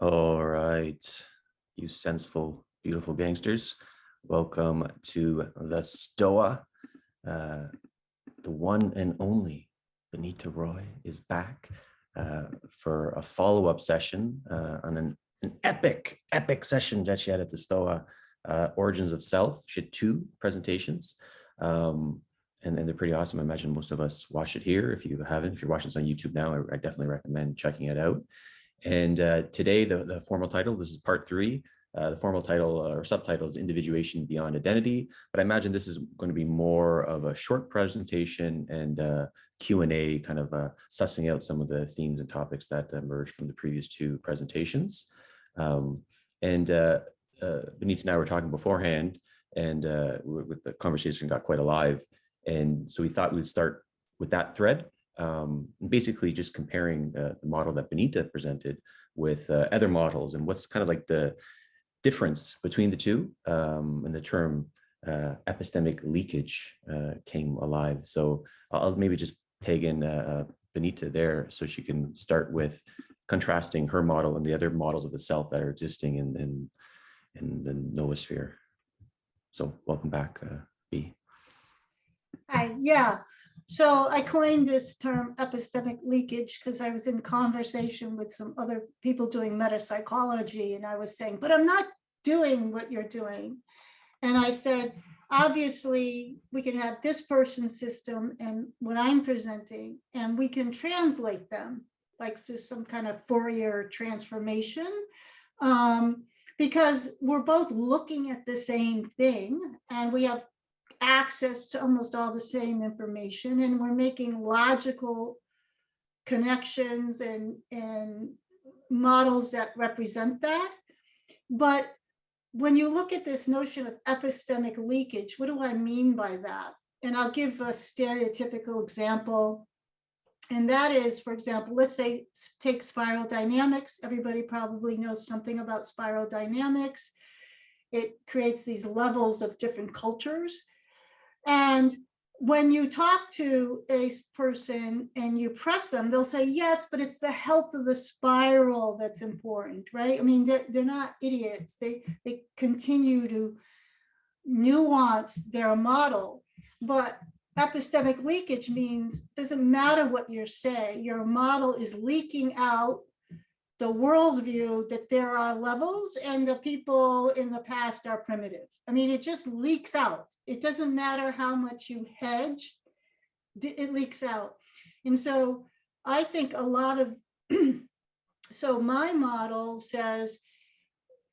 All right, you senseful, beautiful gangsters. Welcome to the Stoa. The one and only Bonnitta Roy is back for a follow-up session on an epic session that she had at the Stoa, Origins of Self. She had two presentations, and they're pretty awesome. I imagine most of us watch it here. If you haven't, if you're watching this on YouTube now, I definitely recommend checking it out. And today, the formal title, this is part 3. The formal title or subtitle is Individuation Beyond Identity. But I imagine this is going to be more of a short presentation and Q&A, kind of sussing out some of the themes and topics that emerged from the previous two presentations. Bonnitta and I were talking beforehand, and the conversation got quite alive. And so we thought we'd start with that thread. Basically just comparing the model that Bonnitta presented with other models and what's kind of like the difference between the two, and the term epistemic leakage came alive. So I'll maybe just tag in Bonnitta there so she can start with contrasting her model and the other models of the self that are existing in the noosphere. So welcome back, B. Hi, yeah. So I coined this term epistemic leakage because I was in conversation with some other people doing metapsychology, and I was saying, but I'm not doing what you're doing. And I said, obviously, we can have this person's system and what I'm presenting, and we can translate them like to some kind of Fourier transformation, because we're both looking at the same thing and we have access to almost all the same information, and we're making logical connections and models that represent that. But when you look at this notion of epistemic leakage, what do I mean by that? And I'll give a stereotypical example. And that is, for example, let's say take spiral dynamics. Everybody probably knows something about spiral dynamics. It creates these levels of different cultures. And when you talk to a person and you press them, they'll say, yes, but it's the health of the spiral that's important, right? I mean, they're not idiots. They continue to nuance their model. But epistemic leakage means it doesn't matter what you say, your model is leaking out the worldview that there are levels and the people in the past are primitive. I mean, it just leaks out. It doesn't matter how much you hedge, it leaks out. And so I think a lot of, so my model says,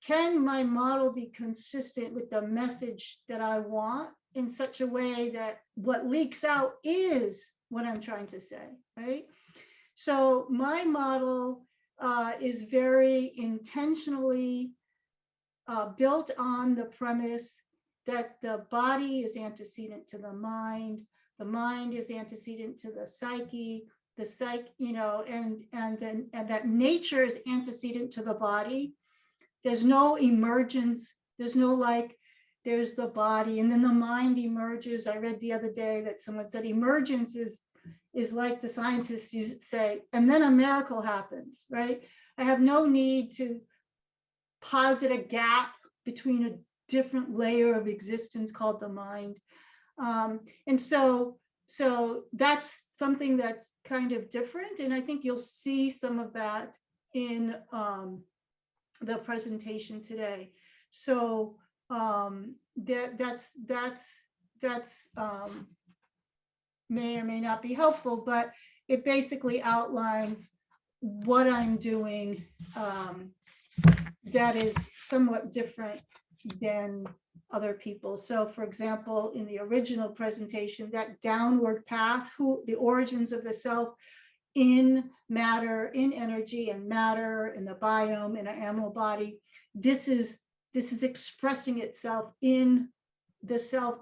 can my model be consistent with the message that I want in such a way that what leaks out is what I'm trying to say, right? So my model is very intentionally built on the premise that the body is antecedent to the mind is antecedent to the psyche, you know, and that nature is antecedent to the body. There's no emergence. There's no like, there's the body and then the mind emerges. I read the other day that someone said emergence is like the scientists say, and then a miracle happens, right? I have no need to posit a gap between a different layer of existence called the mind. And so that's something that's kind of different. And I think you'll see some of that in the presentation today. So that's may or may not be helpful, but it basically outlines what I'm doing that is somewhat different than other people. So for example, in the original presentation, that downward path, the origins of the self in matter, in energy and matter, in the biome, in an animal body, this is expressing itself in the self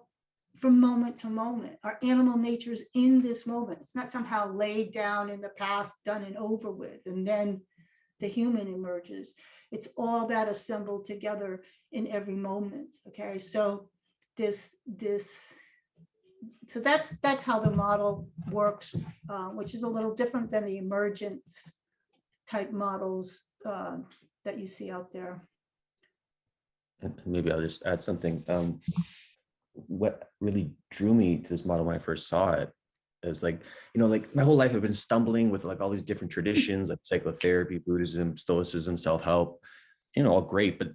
from moment to moment. Our animal nature is in this moment. It's not somehow laid down in the past, done and over with, and then the human emerges. It's all that assembled together in every moment. Okay, so so that's how the model works, which is a little different than the emergence type models that you see out there. And maybe I'll just add something. What really drew me to this model when I first saw it is like, like my whole life I've been stumbling with like all these different traditions, like psychotherapy, Buddhism, Stoicism, self-help, all great, but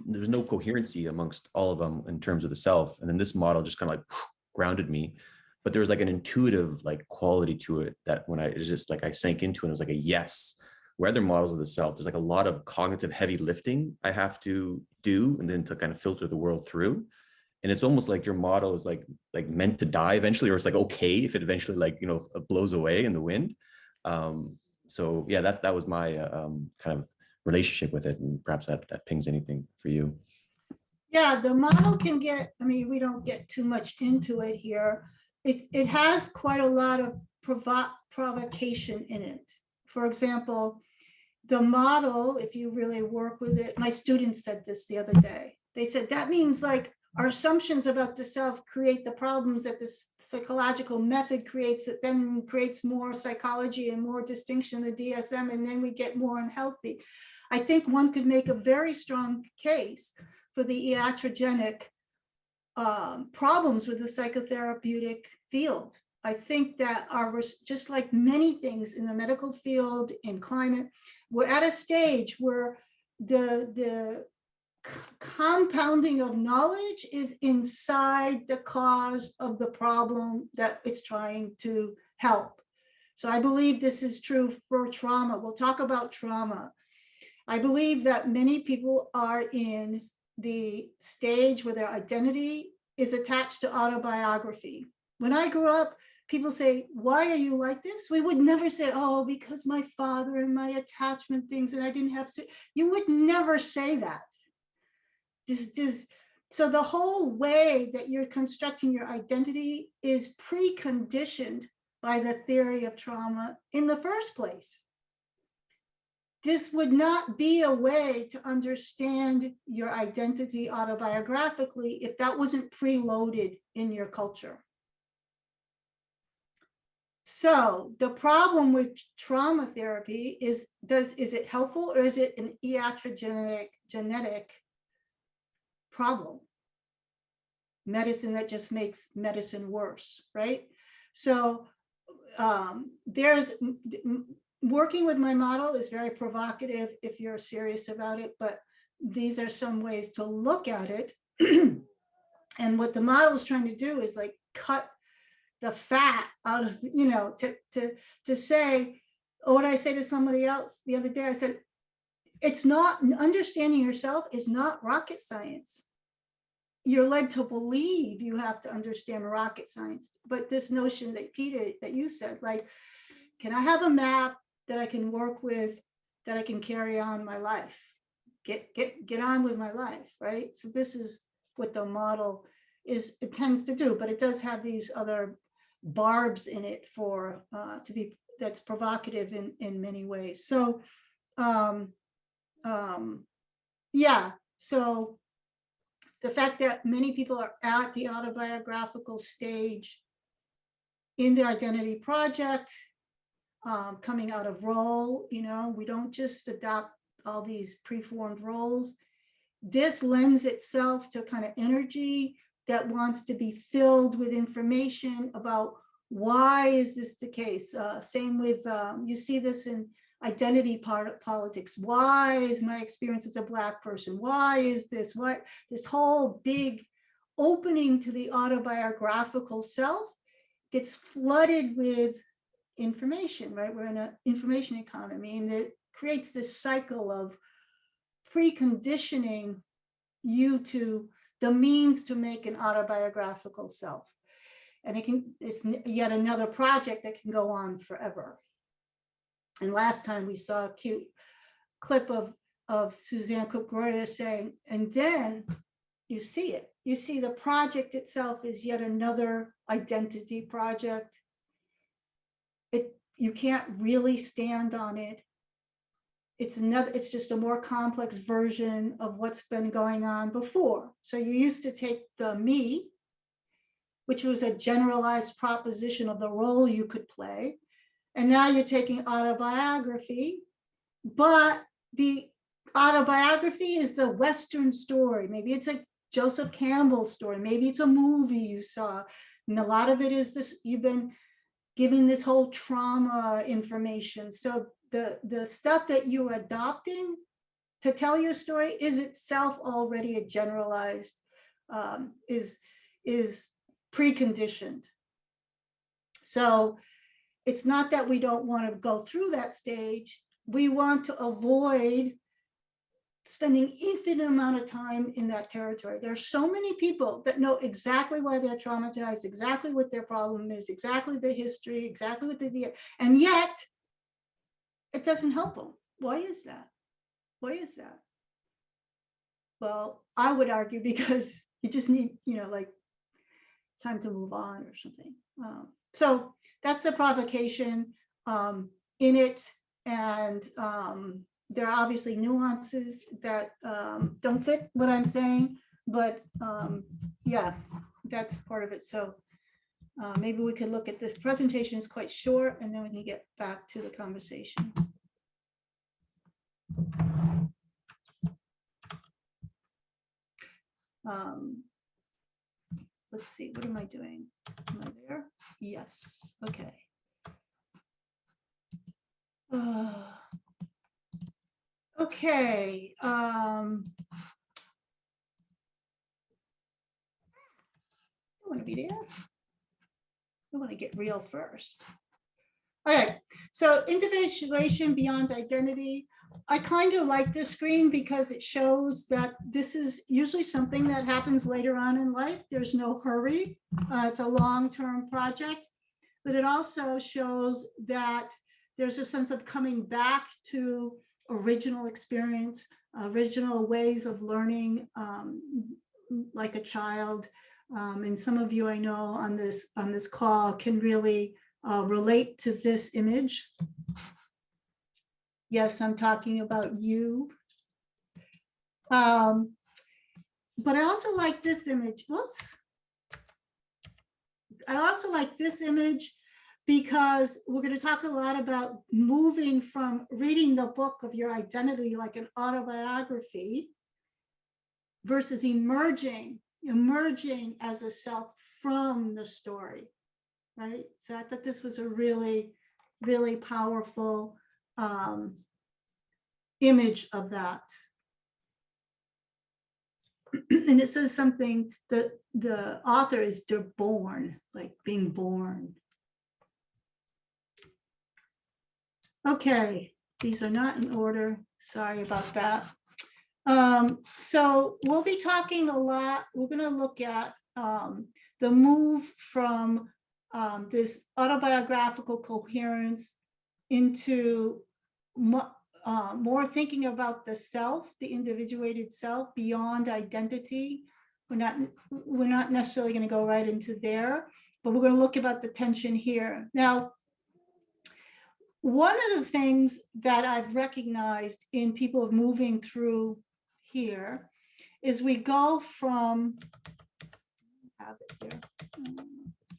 there's no coherency amongst all of them in terms of the self. And then this model just kind of like grounded me, but there was like an intuitive like quality to it that when it's just like I sank into it, it was like a yes. Where other models of the self, there's like a lot of cognitive heavy lifting I have to do, and then to kind of filter the world through. And it's almost like your model is like meant to die eventually, or it's like okay if it eventually like blows away in the wind. So yeah, that was my kind of relationship with it, and perhaps that pings anything for you. Yeah, the model can get, I mean, we don't get too much into it here. It has quite a lot of provocation in it. For example, the model, if you really work with it, my students said this the other day. They said that means like our assumptions about the self create the problems that this psychological method creates, that then creates more psychology and more distinction in the DSM, and then we get more unhealthy. I think one could make a very strong case for the iatrogenic problems with the psychotherapeutic field. I think that just like many things in the medical field, in climate, we're at a stage where the compounding of knowledge is inside the cause of the problem that it's trying to help. So I believe this is true for trauma. We'll talk about trauma. I believe that many people are in the stage where their identity is attached to autobiography. When I grew up, people say, why are you like this? We would never say, oh, because my father and my attachment things, and I didn't have, you would never say that. So the whole way that you're constructing your identity is preconditioned by the theory of trauma in the first place. This would not be a way to understand your identity autobiographically if that wasn't preloaded in your culture. So the problem with trauma therapy is it helpful, or is it an iatrogenic problem? Medicine that just makes medicine worse, right? So there's working with my model is very provocative if you're serious about it, but these are some ways to look at it. And what the model is trying to do is like cut the fat out of, to say, what I say to somebody else the other day, I said, it's not, understanding yourself is not rocket science. You're led to believe you have to understand rocket science, but this notion that Peter, that you said, like, can I have a map that I can work with, that I can carry on my life, get on with my life, right? So this is what the model is, it tends to do, but it does have these other barbs in it for that's provocative in many ways. So yeah, so the fact that many people are at the autobiographical stage in their identity project, coming out of role, we don't just adopt all these preformed roles. This lends itself to kind of energy that wants to be filled with information about why is this the case. Same with, you see this in identity politics. Why is my experience as a Black person? Why is this? What this whole big opening to the autobiographical self gets flooded with information, right? We're in an information economy, and it creates this cycle of preconditioning you to the means to make an autobiographical self. And it's yet another project that can go on forever. And last time we saw a cute clip of Suzanne Cook-Greuter saying, and then you see it. You see the project itself is yet another identity project. You can't really stand on it. It's just a more complex version of what's been going on before. So you used to take the me, which was a generalized proposition of the role you could play. And now you're taking autobiography, but the autobiography is the Western story. Maybe it's a Joseph Campbell story. Maybe it's a movie you saw. And a lot of it is this, you've been giving this whole trauma information. So the stuff that you're adopting to tell your story is itself already a generalized, is preconditioned. So it's not that we don't want to go through that stage. We want to avoid spending infinite amount of time in that territory. There are so many people that know exactly why they're traumatized, exactly what their problem is, exactly the history, exactly what they did, and yet it doesn't help them. Why is that? Why is that? Well, I would argue because you just need, like time to move on or something. So that's the provocation in it. And there are obviously nuances that don't fit what I'm saying, but yeah, that's part of it. So maybe we could look at this. Presentation is quite short, and then we can get back to the conversation. Let's see, what am I doing? Am I there? Yes, okay. Okay. I want to be there. I want to get real first. Okay, so individuation beyond identity. I kind of like this screen because it shows that this is usually something that happens later on in life. There's no hurry. It's a long-term project, but it also shows that there's a sense of coming back to original experience, original ways of learning, like a child. And some of you I know on this call can really relate to this image. Yes, I'm talking about you. But I also like this image. Whoops. I also like this image because we're going to talk a lot about moving from reading the book of your identity like an autobiography versus emerging as a self from the story, right? So I thought this was a really, really powerful image of that. And it says something that the author is born, like being born. Okay, these are not in order. Sorry about that. So we'll be talking a lot. We're going to look at the move from this autobiographical coherence into more thinking about the self, the individuated self beyond identity. We're not necessarily going to go right into there, but we're going to look about the tension here. Now, one of the things that I've recognized in people moving through here is we go from, have it here.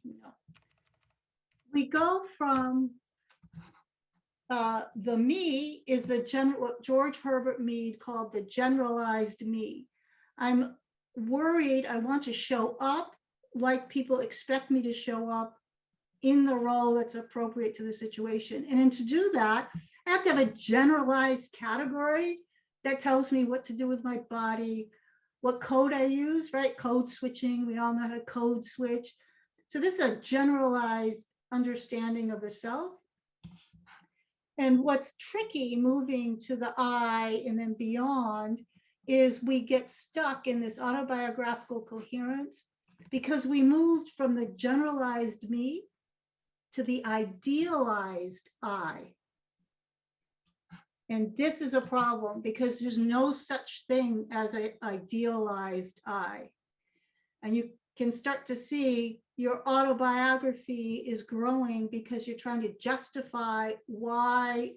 No. We go from the me is what George Herbert Mead called the generalized me. I'm worried I want to show up like people expect me to show up in the role that's appropriate to the situation. And then to do that, I have to have a generalized category that tells me what to do with my body, what code I use, right? Code switching, we all know how to code switch. So this is a generalized understanding of the self. And what's tricky moving to the I and then beyond is we get stuck in this autobiographical coherence because we moved from the generalized me to the idealized I. And this is a problem because there's no such thing as an idealized I. And you can start to see your autobiography is growing because you're trying to justify why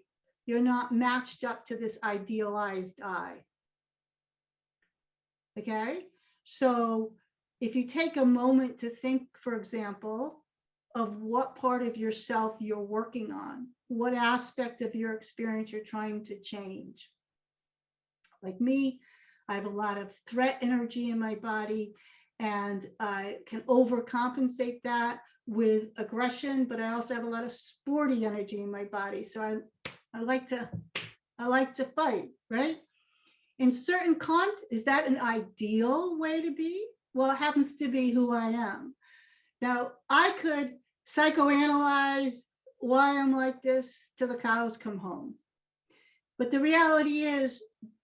you're not matched up to this idealized I. Okay, so if you take a moment to think, for example, of what part of yourself you're working on, what aspect of your experience you're trying to change. Like me, I have a lot of threat energy in my body, and I can overcompensate that with aggression, but I also have a lot of sporty energy in my body. So I like to fight, right? In certain is that an ideal way to be? Well, it happens to be who I am. Now, I could psychoanalyze why I'm like this till the cows come home. But the reality is,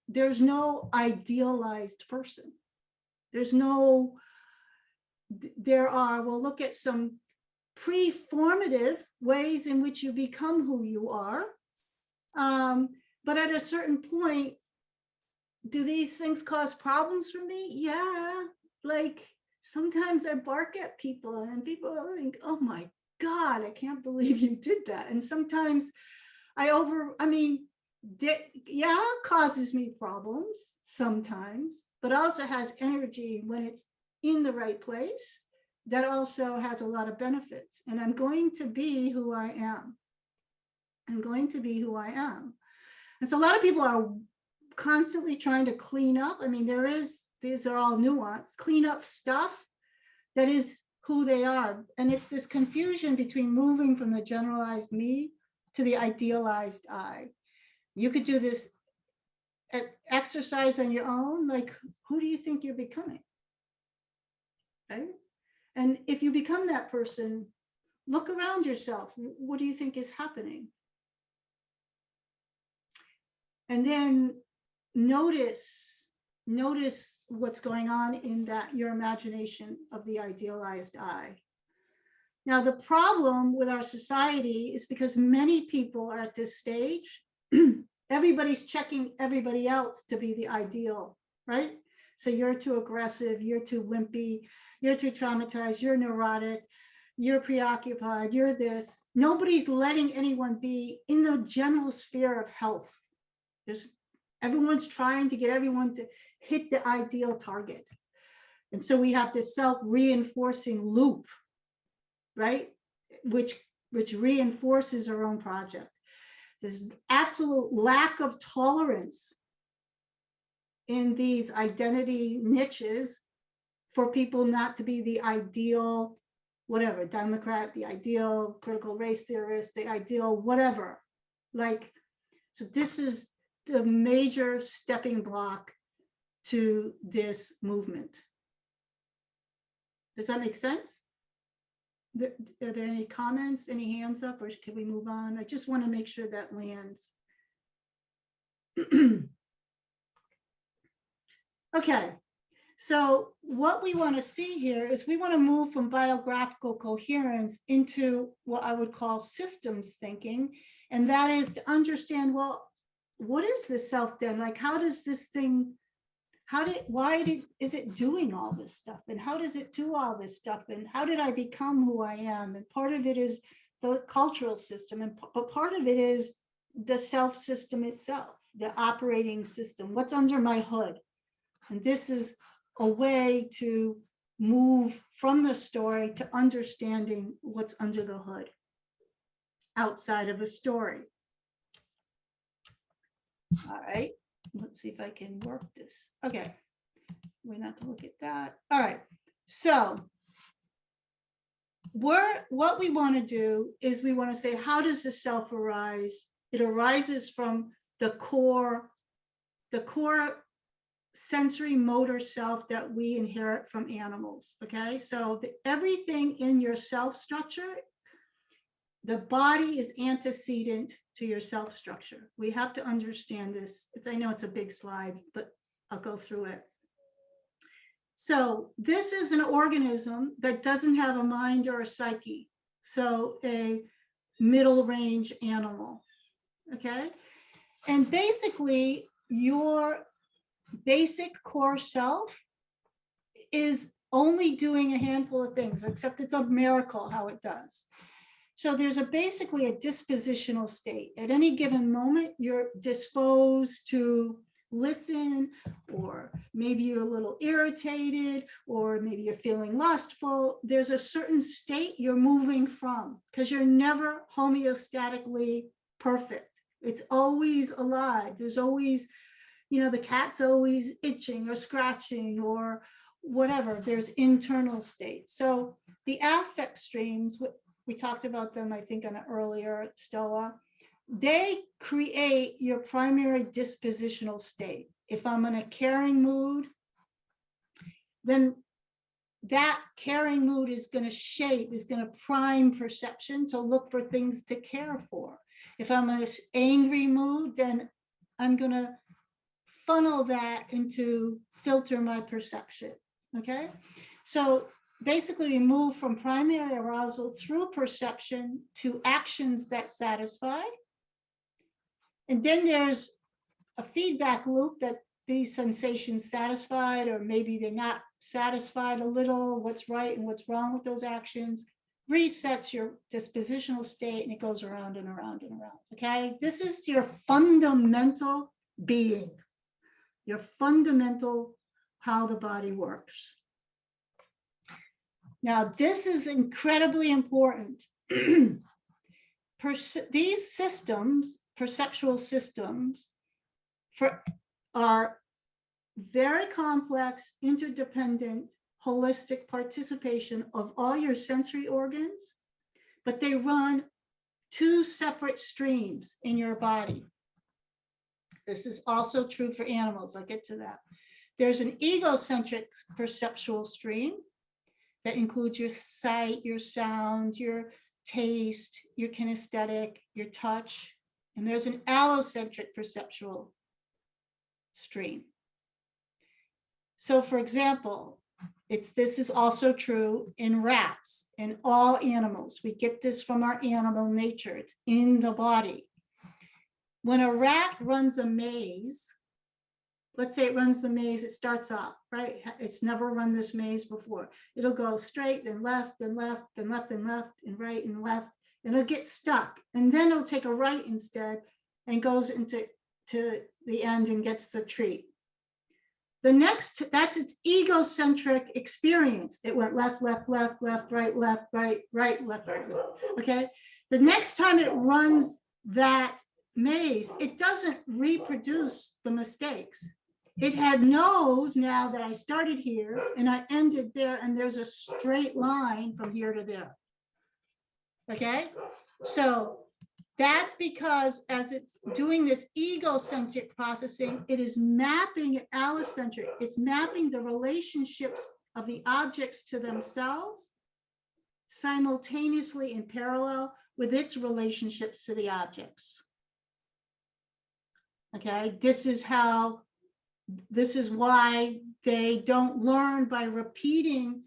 there's no idealized person. We'll look at some pre-formative ways in which you become who you are. But at a certain point, do these things cause problems for me? Yeah. Like sometimes I bark at people and people think, oh my God, I can't believe you did that. And sometimes it causes me problems sometimes, but also has energy when it's in the right place. That also has a lot of benefits. And I'm going to be who I am. I'm going to be who I am. And so a lot of people are constantly trying to clean up. I mean, these are all nuanced, clean up stuff that is who they are. And it's this confusion between moving from the generalized me to the idealized I. You could do this exercise on your own. Like, who do you think you're becoming? Right? And if you become that person, look around yourself. What do you think is happening? And then notice what's going on in your imagination of the idealized I. Now, the problem with our society is because many people are at this stage, everybody's checking everybody else to be the ideal, right? So you're too aggressive, you're too wimpy, you're too traumatized, you're neurotic, you're preoccupied, you're this. Nobody's letting anyone be in the general sphere of health. Everyone's trying to get everyone to hit the ideal target. And so we have this self-reinforcing loop, right? Which reinforces our own project. There's absolute lack of tolerance in these identity niches for people not to be the ideal, whatever, Democrat, the ideal critical race theorist, the ideal whatever. So this is the major stepping block to this movement. Does that make sense? Are there any comments, any hands up, or can we move on? I just want to make sure that lands. Okay, so what we want to see here is we want to move from biographical coherence into what I would call systems thinking. And that is to understand, well, what is this self then? Like, how does this thing, is it doing all this stuff? And how does it do all this stuff? And how did I become who I am? And part of it is the cultural system, but part of it is the self system itself, the operating system, what's under my hood. And this is a way to move from the story to understanding what's under the hood outside of a story. All right, let's see if I can work this. Okay, we're not gonna look at that. All right, so what we want to do is we want to say, how does the self arise? It arises from the core sensory motor self that we inherit from animals. Okay, so everything in your self structure, the body is antecedent to your self structure. We have to understand this. I know it's a big slide, but I'll go through it. So this is an organism that doesn't have a mind or a psyche. So a middle range animal. Okay, and basically your basic core self is only doing a handful of things, except it's a miracle how it does. So there's basically a dispositional state. At any given moment, you're disposed to listen, or maybe you're a little irritated, or maybe you're feeling lustful. There's a certain state you're moving from, because you're never homeostatically perfect. It's always alive. There's always the cat's always itching or scratching or whatever. There's internal states. So the affect streams, we talked about them, I think, on an earlier Stoa, they create your primary dispositional state. If I'm in a caring mood, then that caring mood is going to prime perception to look for things to care for. If I'm in an angry mood, then I'm going to funnel that into filter my perception. Okay. So basically we move from primary arousal through perception to actions that satisfy. And then there's a feedback loop that these sensations satisfied, or maybe they're not satisfied a little, what's right and what's wrong with those actions, resets your dispositional state, and it goes around and around and around. Okay. This is your fundamental being, your fundamental how the body works. Now, this is incredibly important. These systems, perceptual systems, are very complex, interdependent, holistic participation of all your sensory organs, but they run two separate streams in your body. This is also true for animals. I'll get to that. There's an egocentric perceptual stream that includes your sight, your sound, your taste, your kinesthetic, your touch. And there's an allocentric perceptual stream. So for example, this is also true in rats and all animals. We get this from our animal nature. It's in the body. When a rat runs a maze, let's say it runs the maze, it starts off, right? It's never run this maze before. It'll go straight, then left, then left, then left, and left, and right, and left, and it'll get stuck. And then it'll take a right instead and goes into the end and gets the treat. The next, that's its egocentric experience. It went left, left, left, left, right, left, right, right, left, right, left. Okay. The next time it runs that maze, it doesn't reproduce the mistakes. It knows now that I started here and I ended there, and there's a straight line from here to there. Okay. So that's because as it's doing this egocentric processing, it is mapping allocentric. It's mapping the relationships of the objects to themselves simultaneously in parallel with its relationships to the objects. Okay, this is why they don't learn by repeating,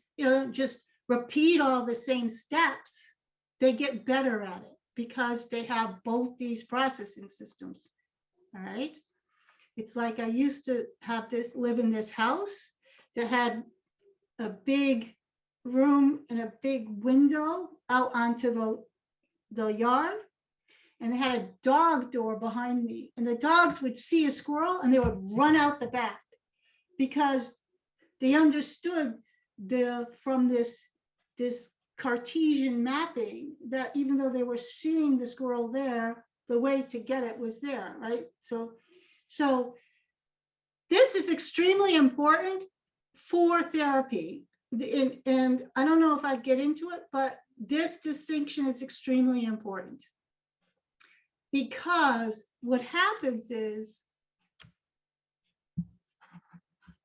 just repeat all the same steps. They get better at it because they have both these processing systems. All right. It's like I used to live in this house that had a big room and a big window out onto the yard. And they had a dog door behind me, and the dogs would see a squirrel and they would run out the back because they understood from this Cartesian mapping that even though they were seeing the squirrel there, the way to get it was there, right? So this is extremely important for therapy. And I don't know if I get into it, but this distinction is extremely important. Because what happens is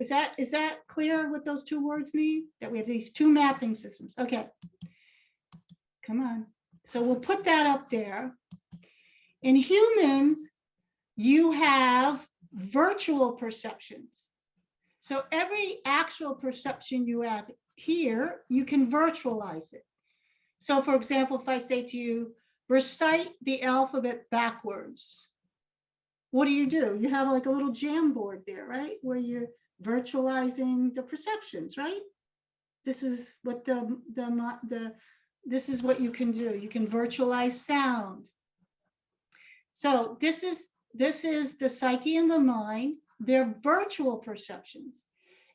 that clear what those two words mean? That we have these two mapping systems. Okay, come on. So we'll put that up there. In humans, you have virtual perceptions. So every actual perception you have here, you can virtualize it. So for example, if I say to you, recite the alphabet backwards. What do? You have like a little Jamboard there, right? Where you're virtualizing the perceptions, right? This is what this is what you can do. You can virtualize sound. So this is the psyche and the mind. They're virtual perceptions.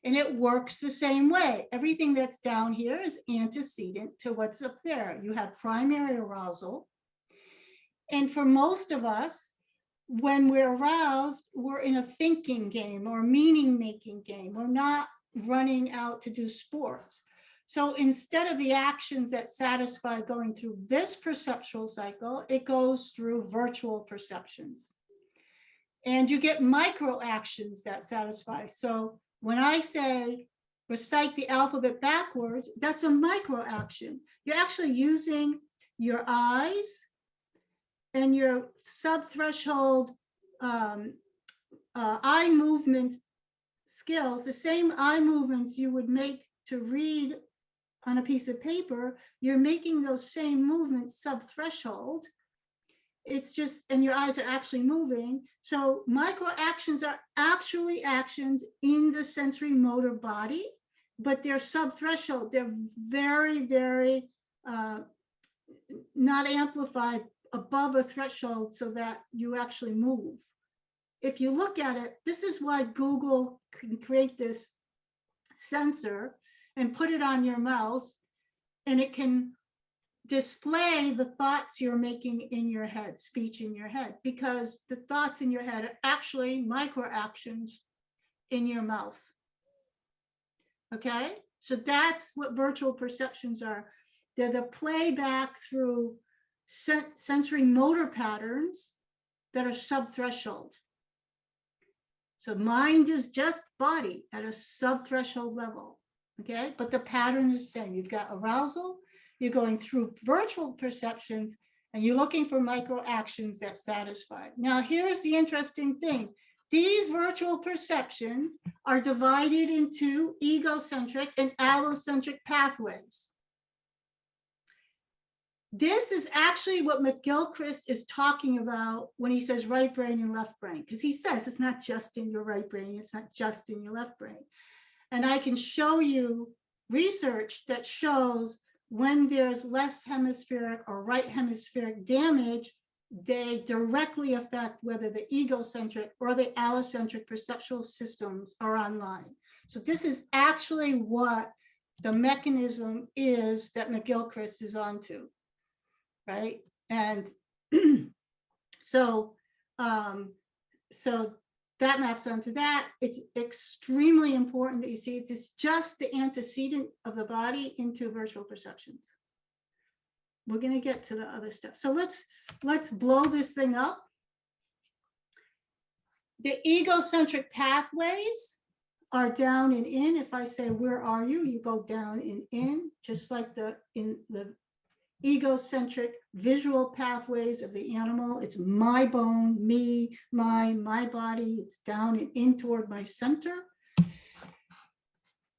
And it works the same way. Everything that's down here is antecedent to what's up there. You have primary arousal. And for most of us, when we're aroused, we're in a thinking game or meaning making game. We're not running out to do sports. So instead of the actions that satisfy going through this perceptual cycle, it goes through virtual perceptions. And you get micro actions that satisfy. So when I say recite the alphabet backwards, that's a micro action. You're actually using your eyes and your subthreshold eye movement skills, the same eye movements you would make to read on a piece of paper, you're making those same movements subthreshold. It's just, and your eyes are actually moving. So micro actions are actually actions in the sensory motor body, but they're subthreshold. They're very, very not amplified above a threshold so that you actually move. If you look at it, this is why Google can create this sensor and put it on your mouth, and it can display the thoughts you're making in your head, speech in your head, because the thoughts in your head are actually micro actions in your mouth. Okay, so that's what virtual perceptions are. They're the playback through sensory motor patterns that are subthreshold. So mind is just body at a subthreshold level, okay? But the pattern is the same. You've got arousal, you're going through virtual perceptions, and you're looking for micro actions that satisfy. Now, here's the interesting thing. These virtual perceptions are divided into egocentric and allocentric pathways. This is actually what McGilchrist is talking about when he says right brain and left brain, because he says it's not just in your right brain, it's not just in your left brain. And I can show you research that shows when there's less hemispheric or right hemispheric damage, they directly affect whether the egocentric or the allocentric perceptual systems are online. So this is actually what the mechanism is that McGilchrist is onto. Right. And so that maps onto that. It's extremely important that you see it's just the antecedent of the body into virtual perceptions. We're going to get to the other stuff. So let's blow this thing up. The egocentric pathways are down and in. If I say, where are you? You go down and in, just like in the egocentric visual pathways of the animal. It's my bone, me, my body. It's down and in toward my center.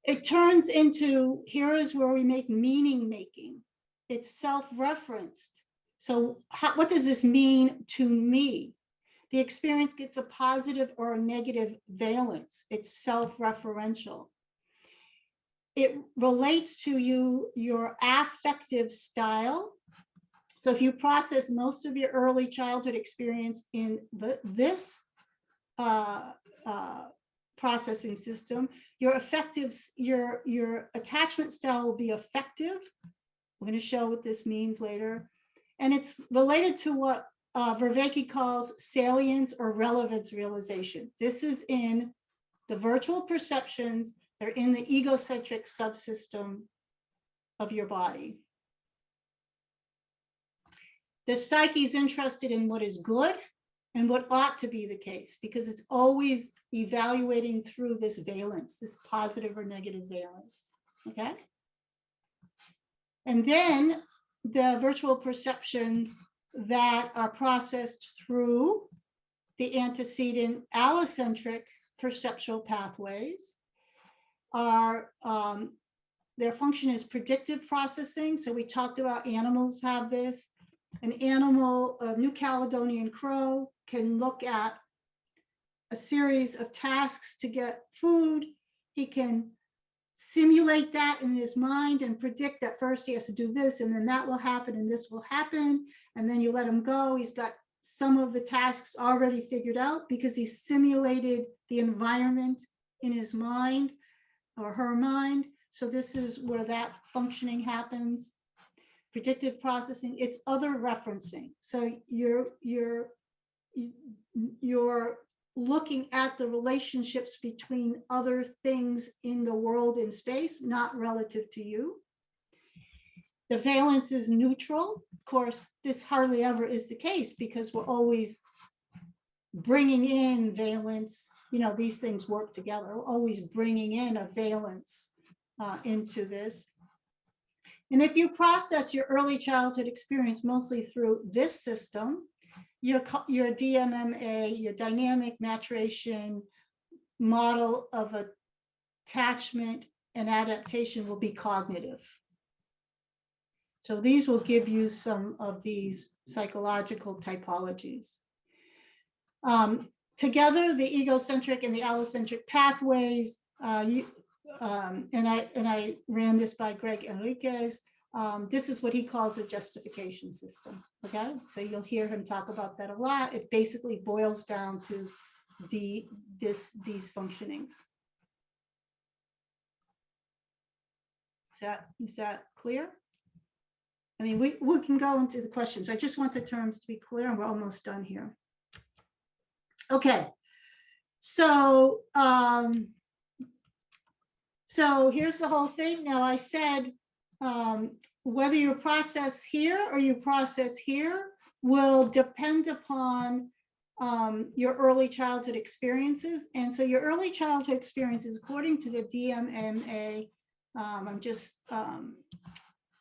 It turns into, here is where we make meaning making. It's self-referenced. So what does this mean to me? The experience gets a positive or a negative valence. It's self-referential. It relates to your affective style. So if you process most of your early childhood experience in this processing system, your attachment style will be affective. We're going to show what this means later. And it's related to what Vervaeke calls salience or relevance realization. This is in the virtual perceptions. They're in the egocentric subsystem of your body. The psyche is interested in what is good and what ought to be the case, because it's always evaluating through this valence, this positive or negative valence, okay? And then the virtual perceptions that are processed through the antecedent allocentric perceptual pathways are, their function is predictive processing. So we talked about animals have this. An animal, a New Caledonian crow, can look at a series of tasks to get food. He can simulate that in his mind and predict that first he has to do this, and then that will happen, and this will happen. And then you let him go. He's got some of the tasks already figured out because he simulated the environment in his mind or her mind. So this is where that functioning happens. Predictive processing, it's other referencing. So you're looking at the relationships between other things in the world in space, not relative to you. The valence is neutral. Of course, this hardly ever is the case because we're always bringing in valence. You know, these things work together. We're always bringing in a valence into this. And if you process your early childhood experience mostly through this system, your DMMA, your dynamic maturation model of attachment and adaptation will be cognitive. So these will give you some of these psychological typologies. Together, the egocentric and the allocentric pathways, and I ran this by Greg Enriquez. This is what he calls a justification system. Okay, so you'll hear him talk about that a lot. It basically boils down to these functionings. Is that clear? I mean, we can go into the questions. I just want the terms to be clear, and we're almost done here. Okay, so here's the whole thing. Now I said whether you process here or you process here will depend upon your early childhood experiences. And so your early childhood experiences, according to the DMMA,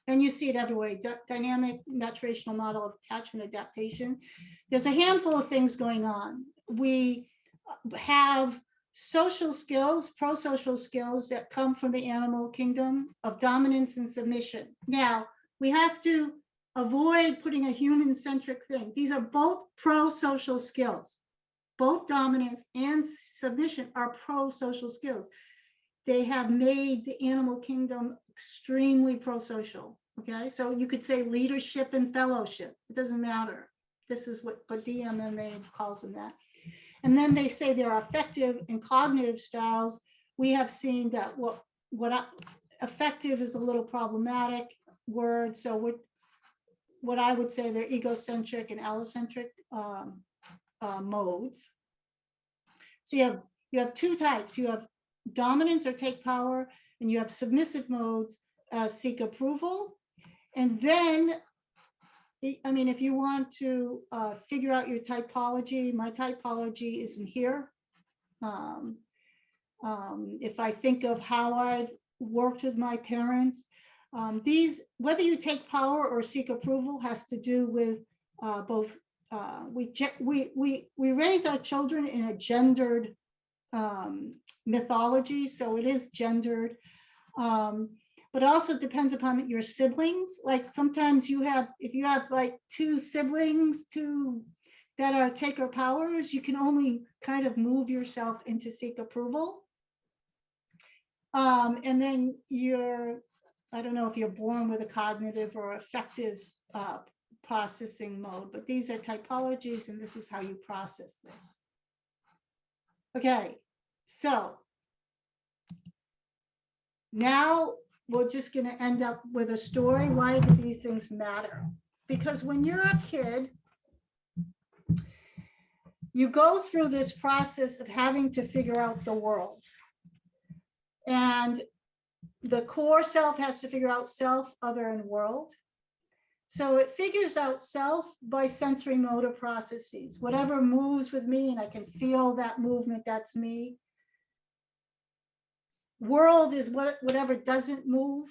and you see it everywhere, dynamic maturational model of attachment adaptation. There's a handful of things going on. We have social skills, pro-social skills that come from the animal kingdom of dominance and submission. Now, we have to avoid putting a human-centric thing. These are both pro-social skills. Both dominance and submission are pro-social skills. They have made the animal kingdom extremely pro-social, okay? So you could say leadership and fellowship. It doesn't matter. This is what DMMA calls them that. And then they say there are affective and cognitive styles. We have seen that affective is a little problematic word. So what I would say they're egocentric and allocentric modes. So you have two types. You have dominance or take power, and you have submissive modes, seek approval. And then, I mean, if you want to figure out your typology, my typology is in here. If I think of how I've worked with my parents, whether you take power or seek approval has to do with both. We raise our children in a gendered mythology, so it is gendered. But also depends upon your siblings. Like sometimes if you have like two siblings, that are taker powers, you can only kind of move yourself into seek approval. And then I don't know if you're born with a cognitive or affective processing mode, but these are typologies, and this is how you process this. Okay, so now we're just going to end up with a story. Why do these things matter? Because when you're a kid, you go through this process of having to figure out the world. And the core self has to figure out self, other, and world. So it figures out self by sensory motor processes. Whatever moves with me and I can feel that movement, that's me. World is whatever doesn't move.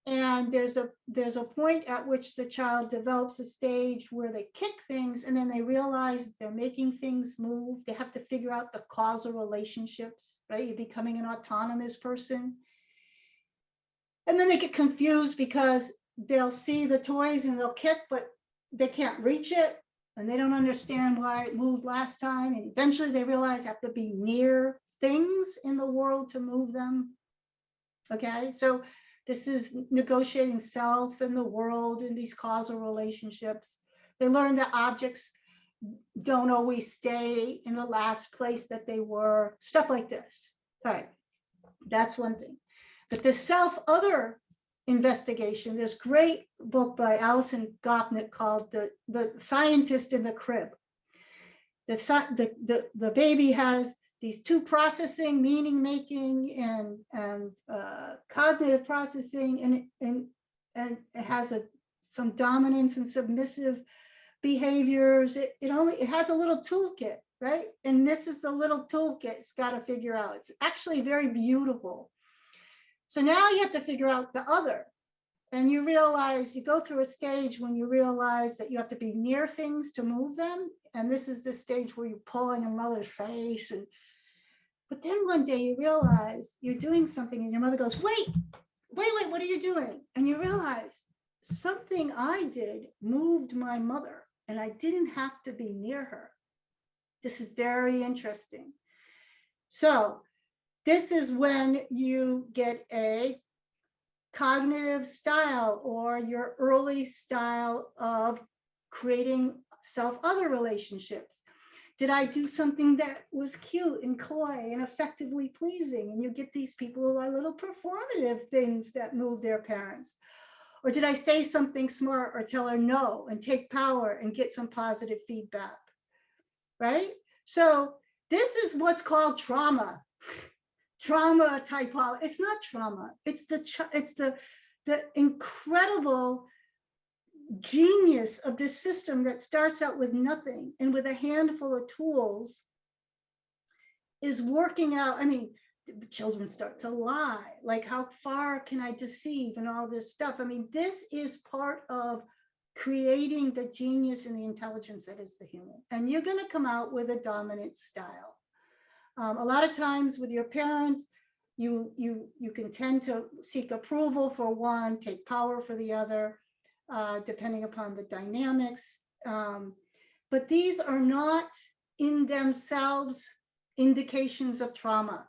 And there's a point at which the child develops a stage where they kick things and then they realize they're making things move. They have to figure out the causal relationships, right? You're becoming an autonomous person. And then they get confused because they'll see the toys and they'll kick, but they can't reach it. And they don't understand why it moved last time. And eventually they realize they have to be near things in the world to move them. Okay, so this is negotiating self and the world in these causal relationships. They learn that objects don't always stay in the last place that they were, stuff like this. All right, that's one thing. But the self-other investigation, this great book by Alison Gopnik called The Scientist in the Crib. the baby has these two processing, meaning making and cognitive processing, and it has some dominance and submissive behaviors. It has a little toolkit, right? And this is the little toolkit it's got to figure out. It's actually very beautiful. So now you have to figure out the other. And you realize, you go through a stage when you realize that you have to be near things to move them. And this is the stage where you pull on your mother's face. But then one day you realize you're doing something and your mother goes, wait, what are you doing? And you realize something I did moved my mother and I didn't have to be near her. This is very interesting. So this is when you get a cognitive style or your early style of creating self-other relationships. Did I do something that was cute and coy and effectively pleasing? And you get these people who are little performative things that move their parents. Or did I say something smart or tell her no and take power and get some positive feedback, right? So this is what's called trauma. Trauma typology. It's not trauma. It's the incredible genius of this system that starts out with nothing and with a handful of tools is working out. I mean, the children start to lie, like how far can I deceive and all this stuff. I mean, this is part of creating the genius and the intelligence that is the human. And you're going to come out with a dominant style. A lot of times with your parents, you can tend to seek approval for one, take power for the other, depending upon the dynamics. But these are not in themselves indications of trauma.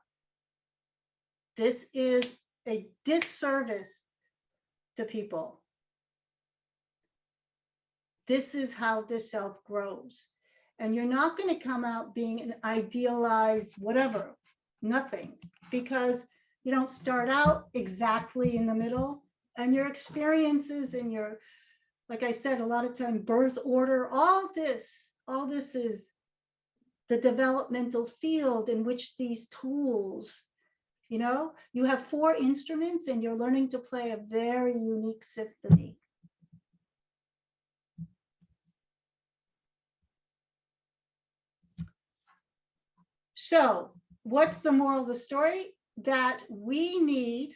This is a disservice to people. This is how the self grows. And you're not going to come out being an idealized whatever, nothing, because you don't start out exactly in the middle. And your experiences and your, like I said, a lot of time, birth order, all this is the developmental field in which these tools, you have 4 instruments and you're learning to play a very unique symphony. So what's the moral of the story? That we need,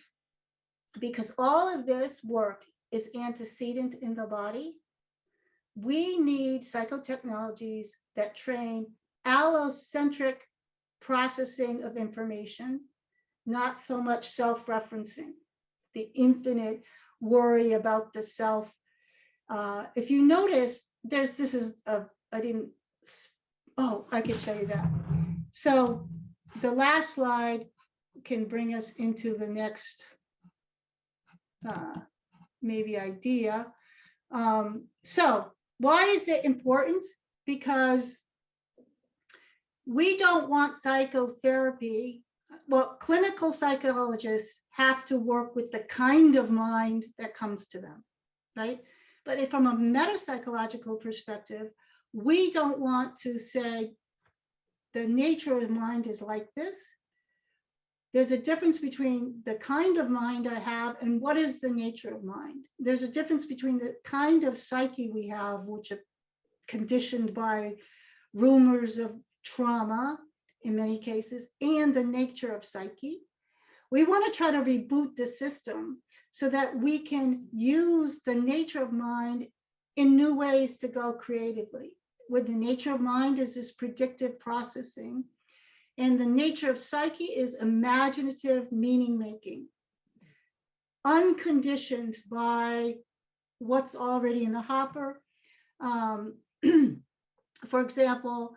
because all of this work is antecedent in the body, we need psychotechnologies that train allocentric processing of information, not so much self-referencing, the infinite worry about the self. If you notice, I could show you that. So the last slide can bring us into the next maybe idea. So why is it important? Because we don't want psychotherapy. Well, clinical psychologists have to work with the kind of mind that comes to them, right? But from a metapsychological perspective, we don't want to say the nature of mind is like this. There's a difference between the kind of mind I have and what is the nature of mind. There's a difference between the kind of psyche we have, which are conditioned by rumors of trauma in many cases, and the nature of psyche. We want to try to reboot the system so that we can use the nature of mind in new ways to go creatively. With the nature of mind is this predictive processing, and the nature of psyche is imaginative meaning making, unconditioned by what's already in the hopper. For example,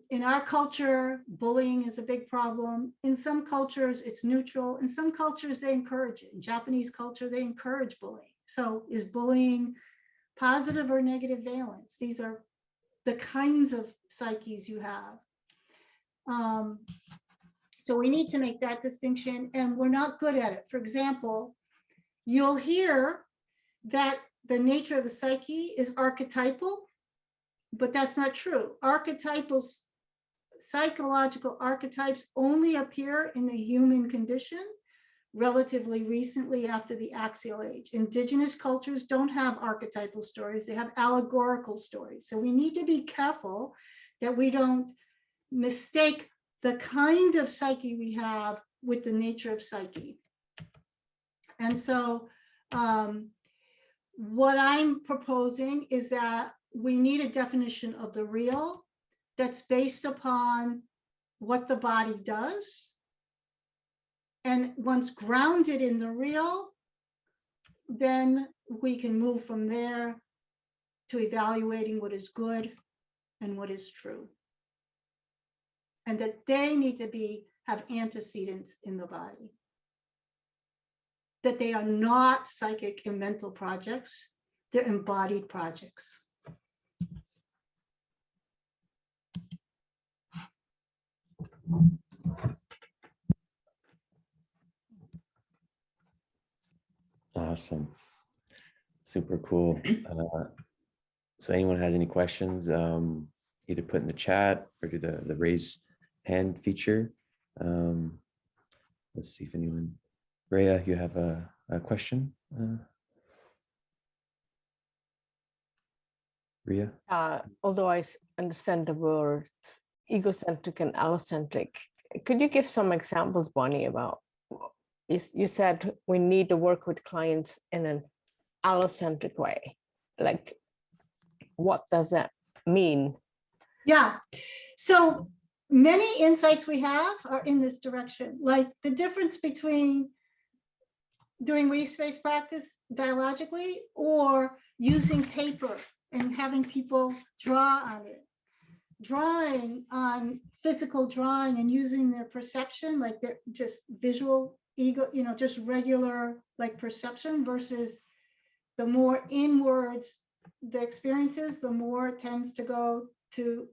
in our culture, bullying is a big problem. In some cultures, it's neutral. In some cultures, they encourage it. In Japanese culture, they encourage bullying. So is bullying positive or negative valence? These are the kinds of psyches you have. So we need to make that distinction, and we're not good at it. For example, you'll hear that the nature of the psyche is archetypal, but that's not true. Psychological archetypes only appear in the human condition relatively recently after the axial age. Indigenous cultures don't have archetypal stories, they have allegorical stories. So we need to be careful that we don't mistake the kind of psyche we have with the nature of psyche. And so what I'm proposing is that we need a definition of the real that's based upon what the body does. And once grounded in the real, then we can move from there to evaluating what is good and what is true. And that they need to have antecedents in the body. That they are not psychic and mental projects, they're embodied projects. Awesome. Super cool. So anyone has any questions, either put in the chat or do the raise hand feature. Let's see if anyone, Rhea, you have a question? Rhea? Although I understand the words egocentric and allocentric, could you give some examples, Bonnie, about, you said we need to work with clients in an allocentric way. Like, what does that mean? Yeah, so many insights we have are in this direction. Like the difference between doing we-space practice dialogically or using paper and having people draw on it. Drawing on physical drawing and using their perception, like they're just visual ego, just regular like perception versus the more inwards the experiences, the more it tends to go to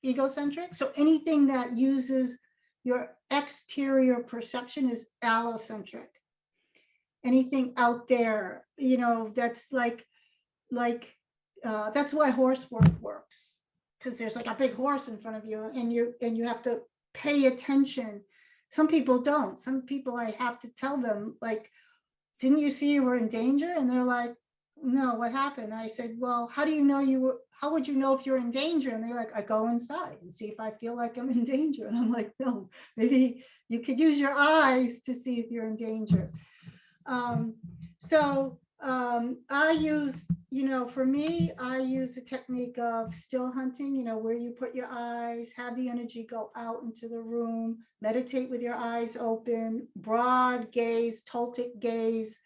egocentric. So anything that uses your exterior perception is allocentric. Anything out there, that's that's why horse work works. Because there's like a big horse in front of you and you have to pay attention. Some people don't. Some people I have to tell them, like, didn't you see you were in danger? And they're like, no, what happened? I said, well, how would you know if you're in danger? And they're like, I go inside and see if I feel like I'm in danger. And I'm like, no, maybe you could use your eyes to see if you're in danger. I use, for me, I use the technique of still hunting, where you put your eyes, have the energy go out into the room, meditate with your eyes open, broad gaze, Toltec gaze.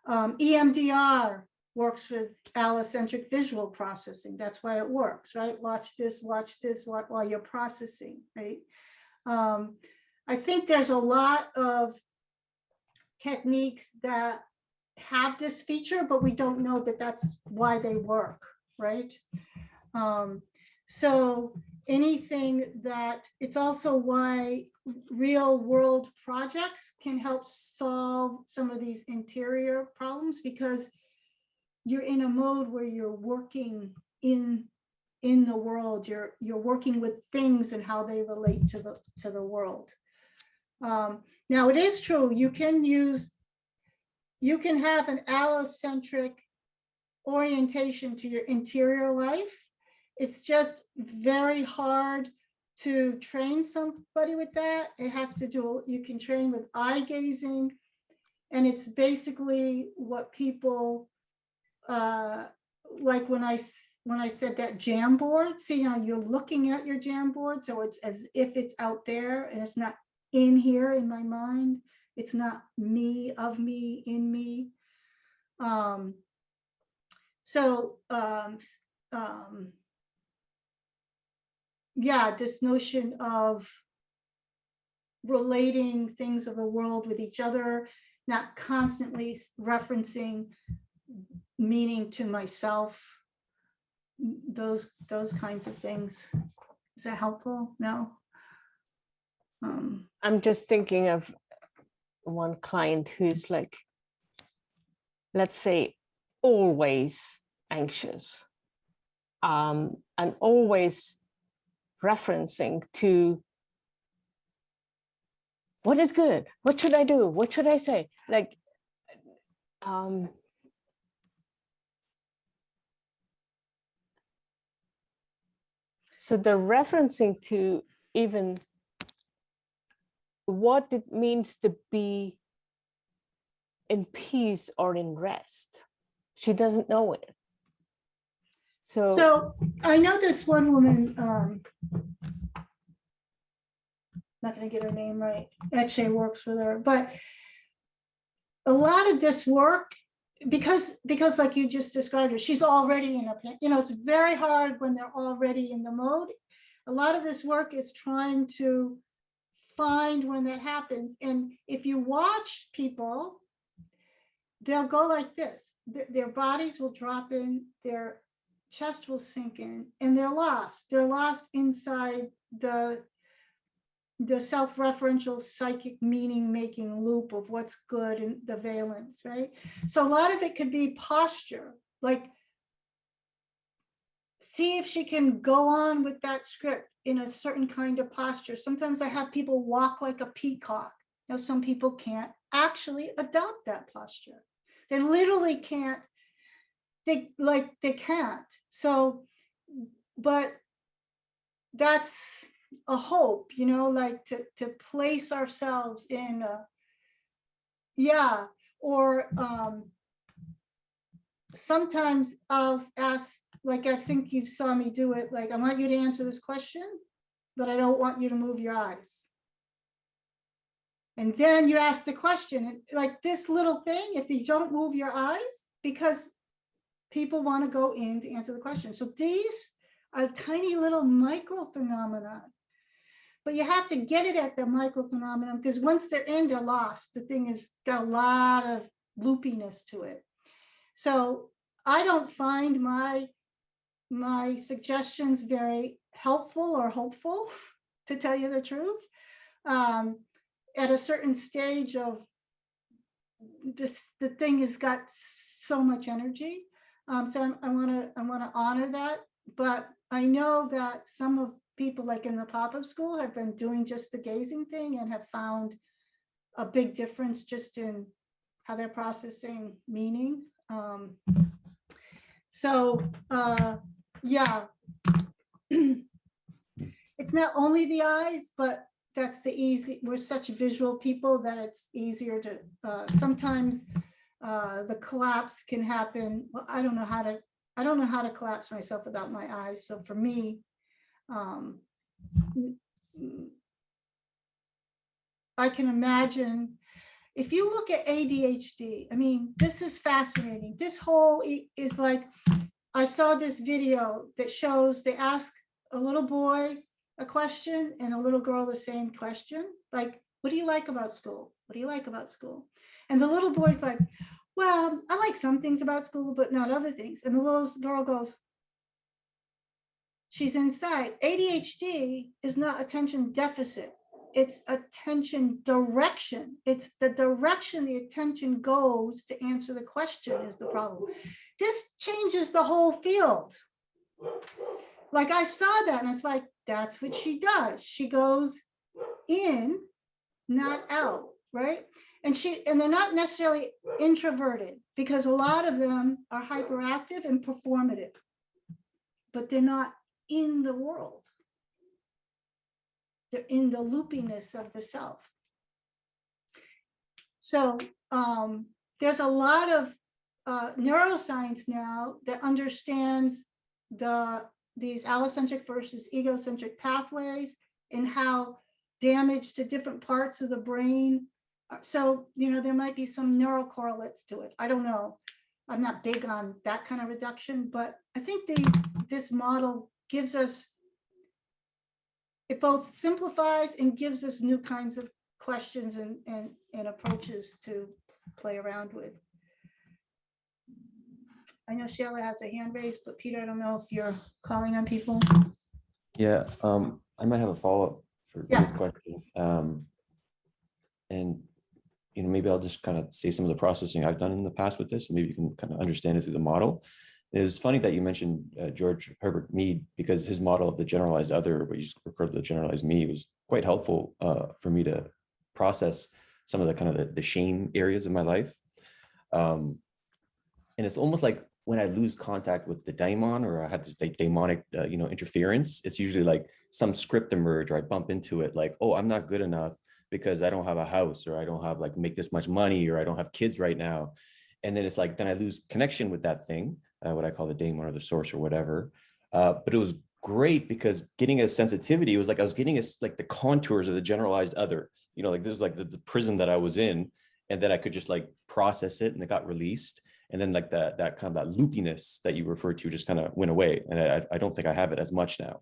EMDR works with allocentric visual processing. That's why it works, right? Watch this while you're processing, right? I think there's a lot of techniques that have this feature, but we don't know that that's why they work, right? So anything that, it's also why real world projects can help solve some of these interior problems, because you're in a mode where you're working in the world, you're working with things and how they relate to the world. Now it is true, you can have an allocentric orientation to your interior life. It's just very hard to train somebody with that. It has to do, you can train with eye gazing, and it's basically what people, like when I said that jam board, see how you're looking at your jam board, so it's as if it's out there and it's not in here in my mind. It's not me, of me, in me. Yeah, this notion of relating things of the world with each other, not constantly referencing meaning to myself, those kinds of things. Is that helpful? No? I'm just thinking of one client who's like, let's say, always anxious. and always referencing to what is good, what should I do, what should I say, like so the referencing to even what it means to be in peace or in rest. She doesn't know it. So I know this one woman, not going to get her name right. Actually, works with her, but a lot of this work, because like you just described her, she's already in a, it's very hard when they're already in the mode. A lot of this work is trying to find when that happens. And if you watch people, they'll go like this. Their bodies will drop in, their chest will sink in, and they're lost. They're lost inside the self-referential psychic meaning making loop of what's good and the valence, right? So a lot of it could be posture, like see if she can go on with that script in a certain kind of posture. Sometimes I have people walk like a peacock. Now, some people can't actually adopt that posture. They literally can't, they can't. So, but that's a hope, like to place ourselves in or sometimes I'll ask, like, I think you saw me do it, like, I want you to answer this question, but I don't want you to move your eyes. And then you ask the question, and like this little thing, if you don't move your eyes, because people want to go in to answer the question. So these are tiny little micro phenomena, but you have to get it at the micro phenomenon, because once they're in, they're lost. The thing has got a lot of loopiness to it. So I don't find my suggestions very helpful or hopeful, to tell you the truth. At a certain stage of this, the thing has got so much energy. So I want to honor that. But I know that some of people, like in the pop-up school, have been doing just the gazing thing and have found a big difference just in how they're processing meaning. Yeah, it's not only the eyes, but that's the easy, we're such visual people that it's easier to, sometimes the collapse can happen. Well, I don't know how to collapse myself without my eyes. So for me, I can imagine, if you look at ADHD, I mean, this is fascinating. This whole is like, I saw this video that shows they ask a little boy a question and a little girl the same question. Like, what do you like about school? What do you like about school? And the little boy's like, well, I like some things about school, but not other things. And the little girl goes, she's inside. ADHD is not attention deficit. It's attention direction. It's the direction the attention goes to answer the question is the problem. This changes the whole field. Like, I saw that and it's like, that's what she does. She goes in, not out, right? And they're not necessarily introverted, because a lot of them are hyperactive and performative, but they're not in the world. They're in the loopiness of the self. So there's a lot of neuroscience now that understands these allocentric versus egocentric pathways and how damage to different parts of the brain. So, there might be some neural correlates to it. I don't know. I'm not big on that kind of reduction, but I think this model gives us, it both simplifies and gives us new kinds of questions and approaches to play around with. I know Sheila has a hand raised, but Peter, I don't know if you're calling on people. Yeah, I might have a follow-up for this question. And maybe I'll just kind of say some of the processing I've done in the past with this, and maybe you can kind of understand it through the model. It was funny that you mentioned George Herbert Mead, because his model of the generalized other, what you referred to the generalized me, was quite helpful for me to process some of the kind of the shame areas of my life. And it's almost like when I lose contact with the daimon, or I have this like daimonic, interference, it's usually like some script emerge, or I bump into it like, oh, I'm not good enough because I don't have a house, or I don't have like make this much money, or I don't have kids right now. And then it's like, then I lose connection with that thing, what I call the daemon or the source or whatever. But it was great because getting a sensitivity, it was like I was getting like the contours of the generalized other, like this is like the prison that I was in, and then I could just like process it, and it got released. And then like that kind of that loopiness that you referred to just kind of went away. And I don't think I have it as much now.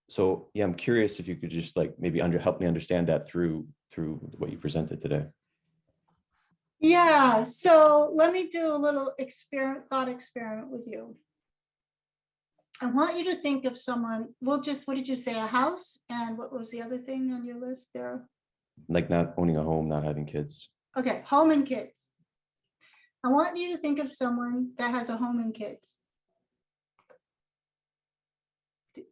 So yeah, I'm curious if you could just like maybe help me understand that through what you presented today. Yeah, so let me do a little thought experiment with you. I want you to think of someone, what did you say, a house? And what was the other thing on your list there? Like not owning a home, not having kids. Okay, home and kids. I want you to think of someone that has a home and kids.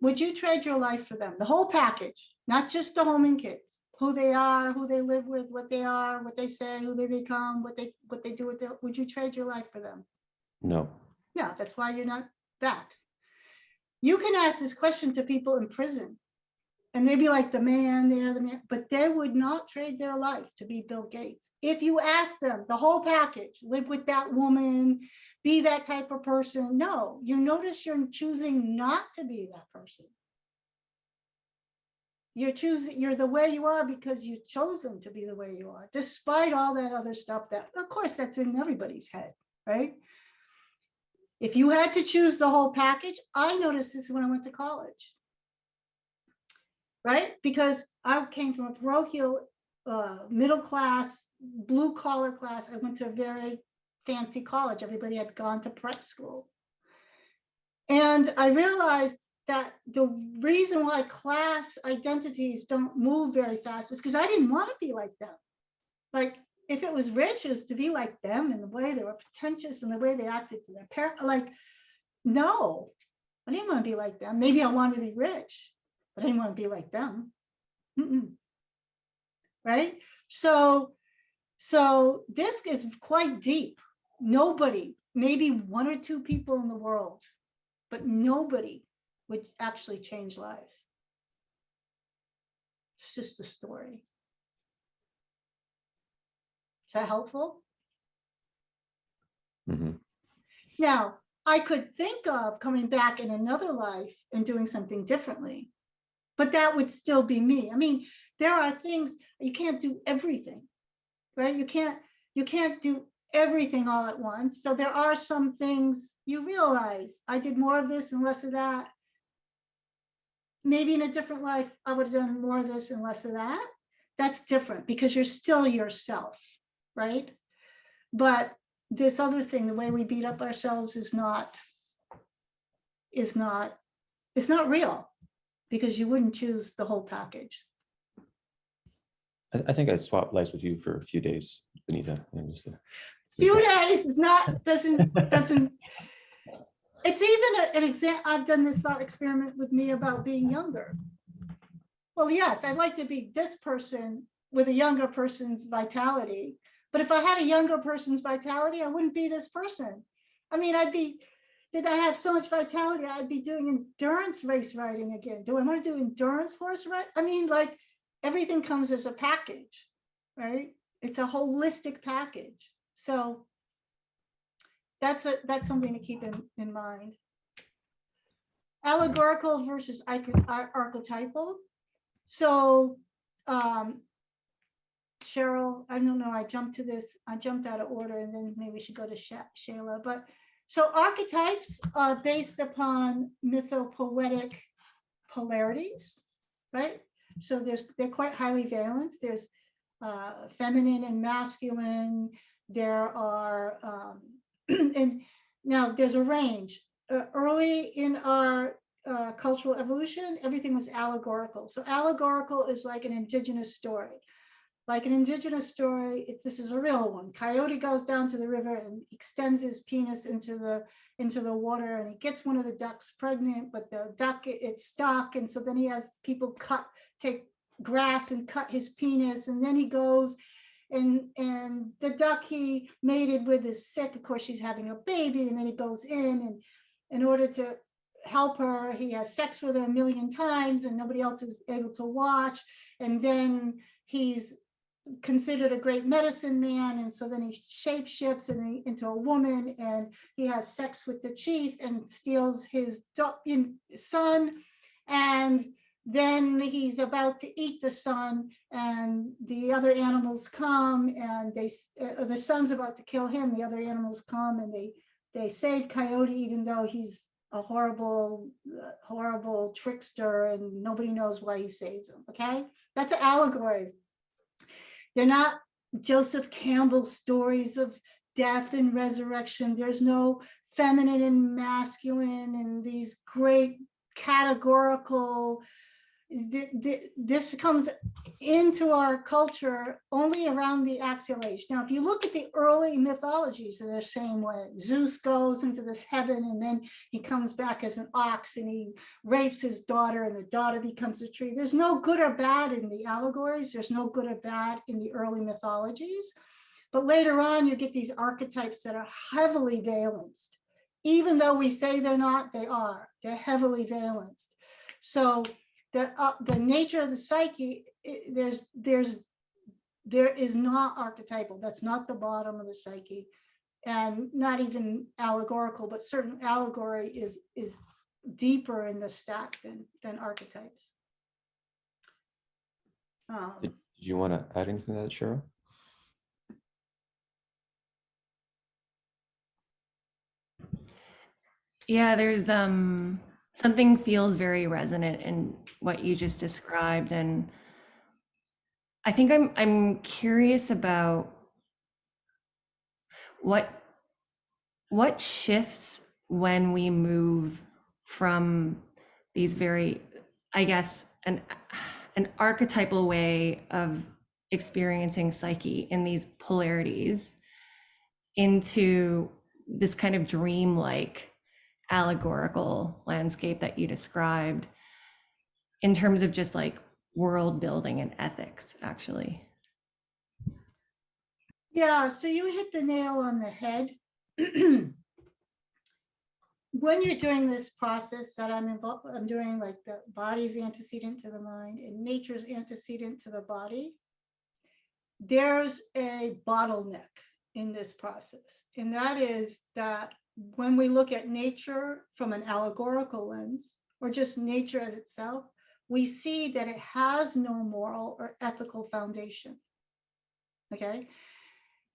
Would you trade your life for them? The whole package, not just the home and kids, who they are, who they live with, what they are, what they say, who they become, what they do with them. Would you trade your life for them? No. No, that's why you're not that. You can ask this question to people in prison, and they'd be like, the man, they're the man, but they would not trade their life to be Bill Gates. If you ask them the whole package, live with that woman, be that type of person. No, you notice you're choosing not to be that person. You're the way you are because you've chosen to be the way you are, despite all that other stuff that, of course, that's in everybody's head, right? If you had to choose the whole package, I noticed this when I went to college. Right? Because I came from a parochial, middle class, blue collar class. I went to a very fancy college. Everybody had gone to prep school. And I realized that the reason why class identities don't move very fast is because I didn't want to be like them. Like, if it was rich, it was to be like them in the way they were pretentious and the way they acted to their parents. Like, no, I didn't want to be like them. Maybe I wanted to be rich, but I didn't want to be like them. Right? So this is quite deep. Nobody, maybe one or two people in the world, but nobody would actually change lives. It's just a story. Is that helpful? Mm-hmm. Now, I could think of coming back in another life and doing something differently, but that would still be me. I mean, there are things, you can't do everything, right? You can't do everything all at once. So there are some things you realize, I did more of this and less of that. Maybe in a different life, I would have done more of this and less of that. That's different because you're still yourself, right? But this other thing, the way we beat up ourselves is not real, because you wouldn't choose the whole package. I think I'd swap lives with you for a few days, Bonnitta. Few days is not, doesn't, it's even an example. I've done this thought experiment with me about being younger. Well, yes, I'd like to be this person with a younger person's vitality. But if I had a younger person's vitality, I wouldn't be this person. I mean, did I have so much vitality, I'd be doing endurance race riding again. Do I want to do endurance horse ride? I mean, like, everything comes as a package, right? It's a holistic package. So that's something to keep in mind. Allegorical versus archetypal. So Cheryl, I don't know, I jumped out of order, and then maybe we should go to Shayla. But so archetypes are based upon mythopoetic polarities, right? So they're quite highly valent. There's feminine and masculine. There are, and now there's a range. Early in our cultural evolution, everything was allegorical. So allegorical is like an indigenous story. Like an indigenous story, this is a real one. Coyote goes down to the river and extends his penis into the water, and he gets one of the ducks pregnant, but the duck, it's stuck. And so then he has people take grass and cut his penis. And then he goes and the duck he mated with is sick. Of course, she's having a baby. And then he goes in, and in order to help her, he has sex with her 1,000,000 times and nobody else is able to watch. And then he's considered a great medicine man, and so then he shapeshifts into a woman, and he has sex with the chief and steals his son, and then he's about to eat the son, and the other animals come, and the son's about to kill him. The other animals come and they save Coyote, even though he's a horrible trickster and nobody knows why he saves him. Okay, that's an allegory. They're not Joseph Campbell stories of death and resurrection. There's no feminine and masculine and these great categorical. This comes into our culture only around the axial age. Now, if you look at the early mythologies, they're the same way. Zeus goes into this heaven, and then he comes back as an ox, and he rapes his daughter, and the daughter becomes a tree. There's no good or bad in the allegories. There's no good or bad in the early mythologies. But later on, you get these archetypes that are heavily valenced. Even though we say they're not, they are. They're heavily valenced. So the nature of the psyche, there is not archetypal. That's not the bottom of the psyche, and not even allegorical, but certain allegory is deeper in the stack than archetypes. Did you want to add anything to that, Cheryl? Yeah, there's something feels very resonant in what you just described, and I think I'm curious about what shifts when we move from these very, I guess, an archetypal way of experiencing psyche in these polarities into this kind of dreamlike allegorical landscape that you described, in terms of just like world building and ethics, actually. Yeah, so you hit the nail on the head. When you're doing this process that I'm doing, like the body's antecedent to the mind and nature's antecedent to the body, there's a bottleneck in this process. And that is that when we look at nature from an allegorical lens, or just nature as itself, we see that it has no moral or ethical foundation. Okay.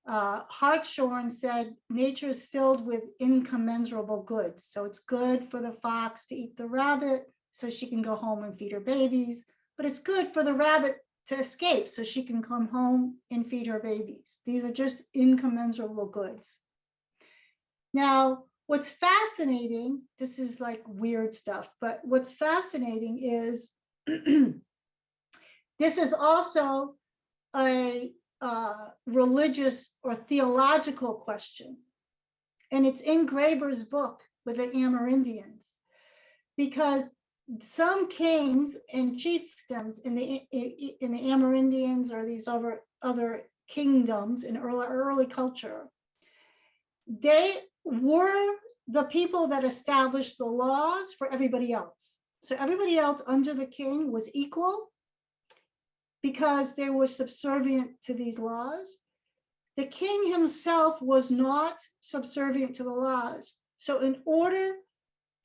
Hartshorne said nature is filled with incommensurable goods. So it's good for the fox to eat the rabbit so she can go home and feed her babies, but it's good for the rabbit to escape so she can come home and feed her babies. These are just incommensurable goods. Now, what's fascinating, this is like weird stuff, but what's fascinating is this is also a religious or theological question. And it's in Graeber's book with the Amerindians, because some kings and chiefdoms in the Amerindians or these other kingdoms in early culture, they were the people that established the laws for everybody else. So everybody else under the king was equal because they were subservient to these laws. The king himself was not subservient to the laws. So in order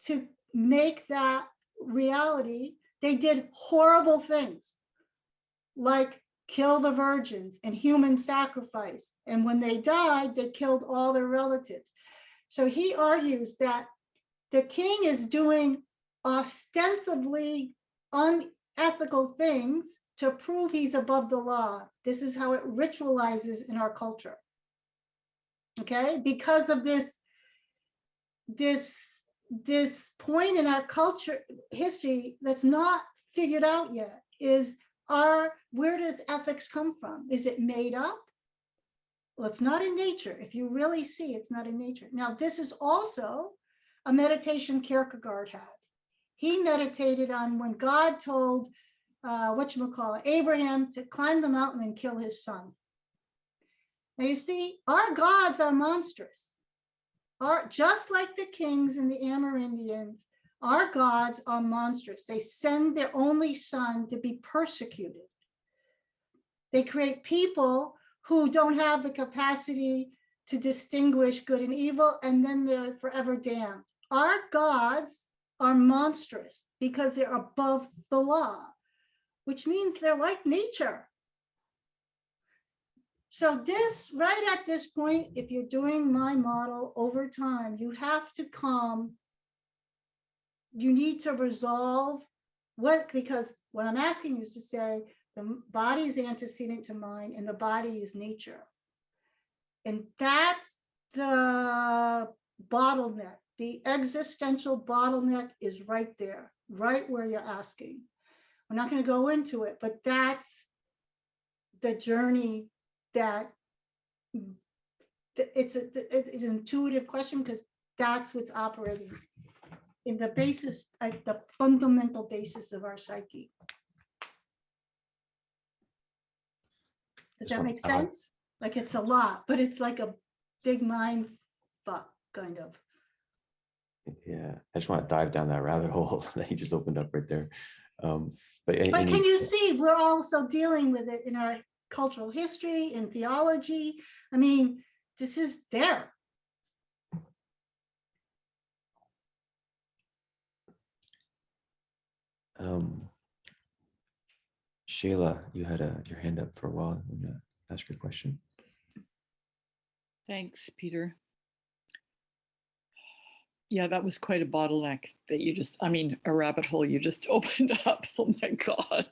to make that reality, they did horrible things like kill the virgins and human sacrifice. And when they died, they killed all their relatives. So he argues that the king is doing ostensibly unethical things to prove he's above the law. This is how it ritualizes in our culture. Okay, because of this point in our culture history that's not figured out yet, is where does ethics come from? Is it made up? Well, it's not in nature. If you really see, it's not in nature. Now, this is also a meditation Kierkegaard had. He meditated on when God told Abraham to climb the mountain and kill his son. Now you see, our gods are monstrous. Just like the kings and the Amerindians, our gods are monstrous. They send their only son to be persecuted. They create people who don't have the capacity to distinguish good and evil, and then they're forever damned. Our gods are monstrous because they're above the law, which means they're like nature. So this, right at this point, if you're doing my model over time, you have to you need to resolve because what I'm asking you is to say, the body is antecedent to mind and the body is nature. And that's the bottleneck. The existential bottleneck is right there, right where you're asking. We're not going to go into it, but that's the journey that it's an intuitive question because that's what's operating in the basis, the fundamental basis of our psyche. Does that make sense? Like it's a lot, but it's like a big mind fuck kind of. Yeah, I just want to dive down that rabbit hole that you just opened up right there. But can you see, we're also dealing with it in our cultural history, in theology. I mean, this is there. Shayla, you had your hand up for a while. I'm gonna ask your question. Thanks, Peter. Yeah, that was quite a bottleneck that you just, I mean, a rabbit hole you just opened up. Oh my God.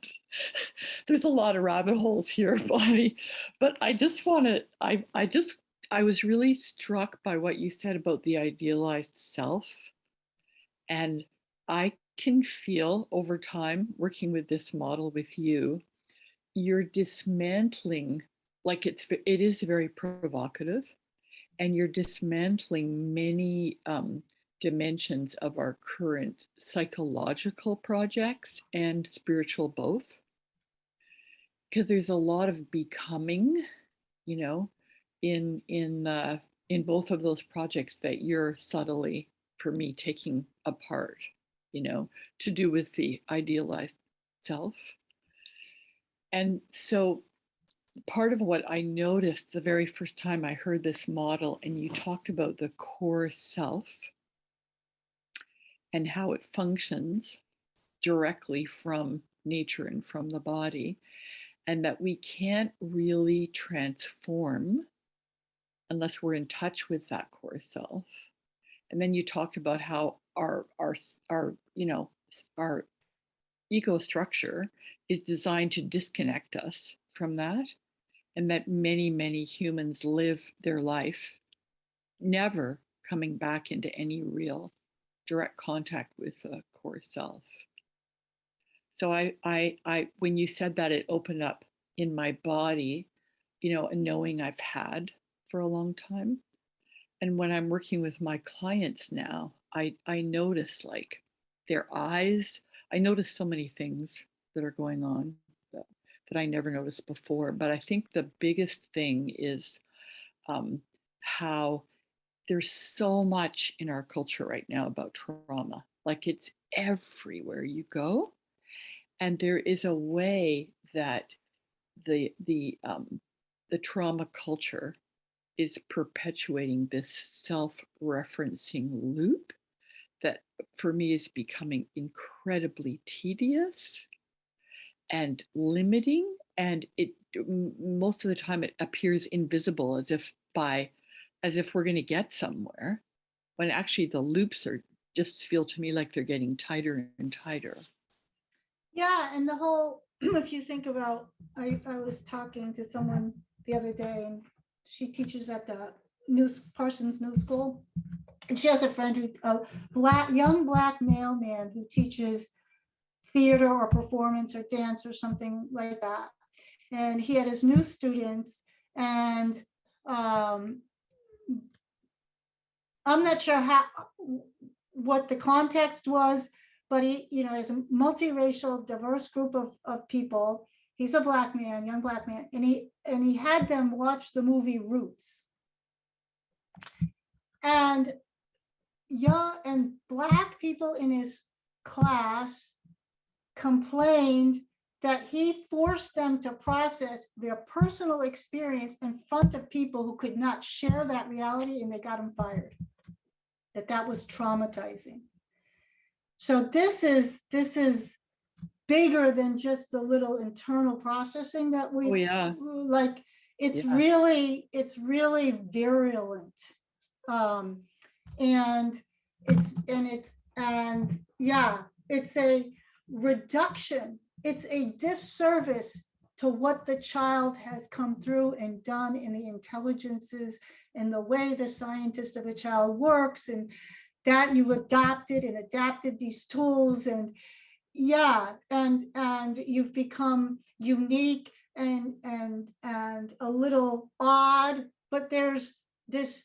There's a lot of rabbit holes here, Bonnie. But I just want to, I was really struck by what you said about the idealized self. And I can feel over time, working with this model with you, you're dismantling, like it is very provocative, and you're dismantling many dimensions of our current psychological projects and spiritual both. Because there's a lot of becoming, you know, in both of those projects that you're subtly, for me, taking apart, you know, to do with the idealized self. And so part of what I noticed the very first time I heard this model, and you talked about the core self and how it functions directly from nature and from the body, and that we can't really transform unless we're in touch with that core self. And then you talked about how our you know, our ego structure is designed to disconnect us from that, and that many, many humans live their life never coming back into any real direct contact with the core self. So I when you said that, it opened up in my body, you know, a knowing I've had for a long time. And when I'm working with my clients now, I notice like their eyes, I notice so many things that are going on that I never noticed before. But I think the biggest thing is how there's so much in our culture right now about trauma. Like it's everywhere you go. And there is a way that the trauma culture is perpetuating this self-referencing loop that for me is becoming incredibly tedious and limiting. And it most of the time it appears invisible, as if we're going to get somewhere, when actually the loops are just feel to me like they're getting tighter and tighter. Yeah, and the whole, if you think about, I was talking to someone the other day, and she teaches at the Parsons New School, and she has a friend who, a young black male man who teaches theater or performance or dance or something like that. And he had his new students, and I'm not sure what the context was, but he, is a multiracial, diverse group of people. He's a black man, young black man, and he had them watch the movie Roots. And black people in his class complained that he forced them to process their personal experience in front of people who could not share that reality, and they got him fired. That was traumatizing. So this is bigger than just the little internal processing that we like. It's really virulent, and it's a reduction. It's a disservice to what the child has come through and done in the intelligences and the way the scientist of the child works, and that you've adopted these tools, and you've become unique and a little odd, but there's this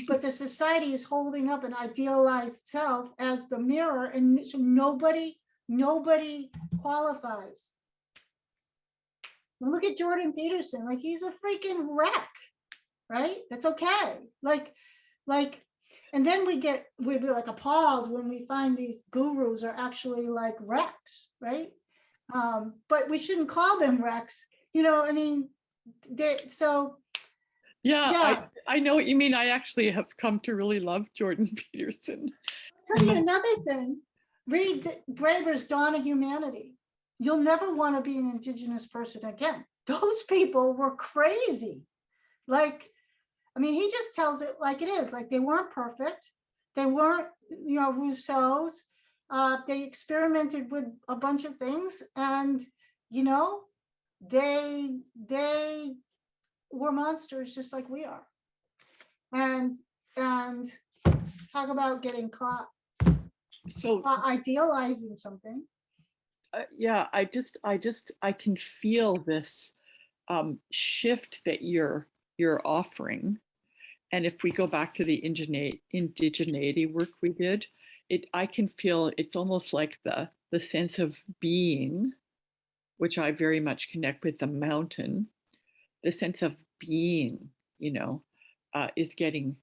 but the society is holding up an idealized self as the mirror, and so nobody qualifies. Look at Jordan Peterson, like he's a freaking wreck, right? That's okay. Like, and then we'd be like appalled when we find these gurus are actually like wrecks, right? But we shouldn't call them wrecks, I mean, I know what you mean. I actually have come to really love Jordan Peterson. I'll tell you another thing. Read Graeber's Dawn of Humanity. You'll never want to be an Indigenous person again. Those people were crazy. Like, I mean, he just tells it like it is. Like, they weren't perfect. They weren't, Rousseau's. They experimented with a bunch of things, and they were monsters just like we are. And talk about getting caught. So idealizing something. I can feel this shift that you're offering. And if we go back to the indigeneity work we did, I can feel it's almost like the sense of being, which I very much connect with the mountain. The sense of being, is getting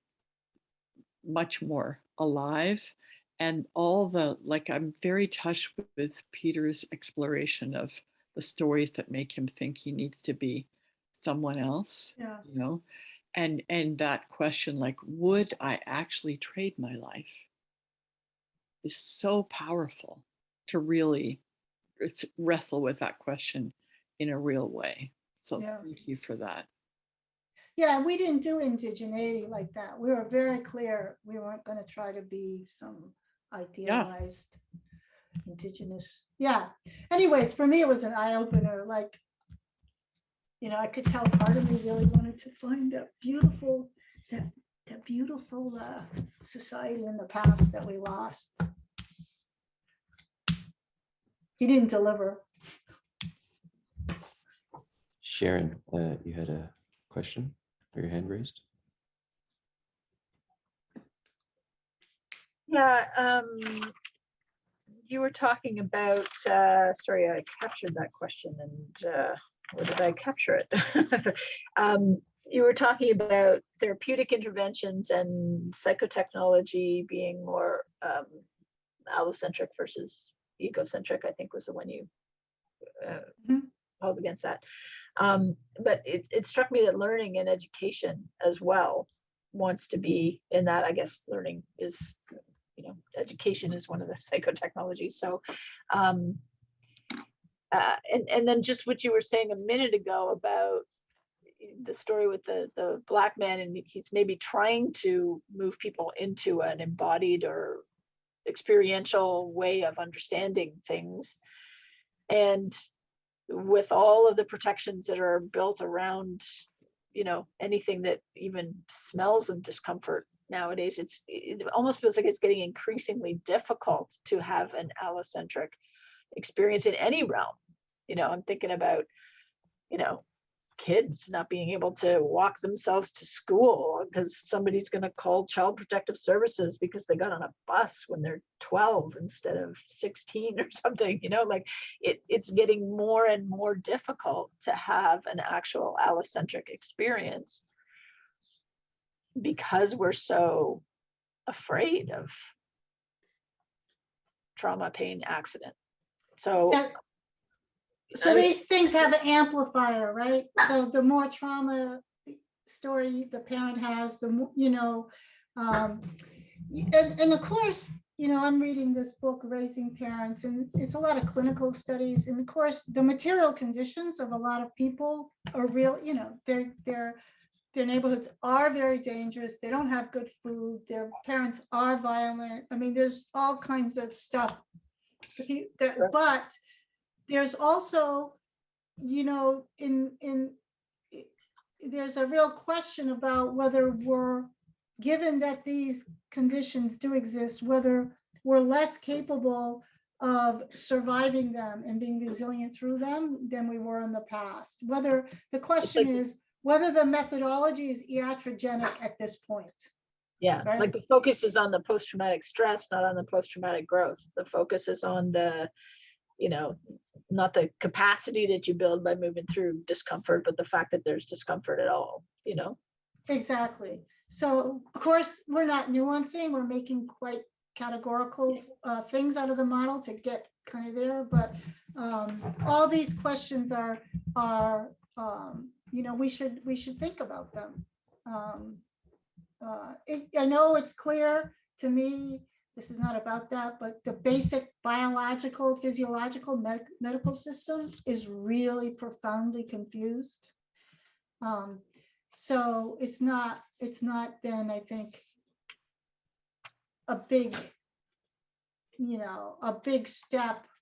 much more alive. And I'm very touched with Peter's exploration of the stories that make him think he needs to be someone else, and that question, like, would I actually trade my life, is so powerful to really wrestle with that question in a real way. So thank you for that. Yeah, we didn't do indigeneity like that. We were very clear. We weren't going to try to be some idealized Indigenous. Yeah. Anyways, for me, it was an eye-opener. Like, I could tell part of me really wanted to find that beautiful society in the past that we lost. He didn't deliver. Sharon, you had a question or your hand raised? Yeah, you were talking about, sorry, I captured that question, and where did I capture it? You were talking about therapeutic interventions and psychotechnology being more allocentric versus egocentric, I think was the one you held against that. But it struck me that learning and education as well wants to be in that. I guess learning is, education is one of the psychotechnologies. So, and then just what you were saying a minute ago about the story with the black man, and he's maybe trying to move people into an embodied or experiential way of understanding things. And with all of the protections that are built around, anything that even smells of discomfort nowadays, it almost feels like it's getting increasingly difficult to have an allocentric experience in any realm. I'm thinking about, kids not being able to walk themselves to school because somebody's going to call Child Protective Services because they got on a bus when they're 12 instead of 16 or something. Like it's getting more and more difficult to have an actual allocentric experience because we're so afraid of trauma, pain, accident. So So these things have an amplifier, right? So the more trauma story the parent has, the more, and of course, I'm reading this book, Raising Parents, and it's a lot of clinical studies. And of course, the material conditions of a lot of people are real, their neighborhoods are very dangerous. They don't have good food. Their parents are violent. I mean, there's all kinds of stuff. But there's also, there's a real question about whether we're, given that these conditions do exist, whether we're less capable of surviving them and being resilient through them than we were in the past. Whether the question is whether the methodology is iatrogenic at this point. Yeah, right? like the focus is on the post-traumatic stress, not on the post-traumatic growth. The focus is on the, not the capacity that you build by moving through discomfort, but the fact that there's discomfort at all, Exactly. So of course, we're not nuancing, we're making quite categorical things out of the model to get kind of there, but all these questions are we should think about them. I know it's clear to me, this is not about that, but the basic biological, physiological, medical system is really profoundly confused. So it's not then, I think, a big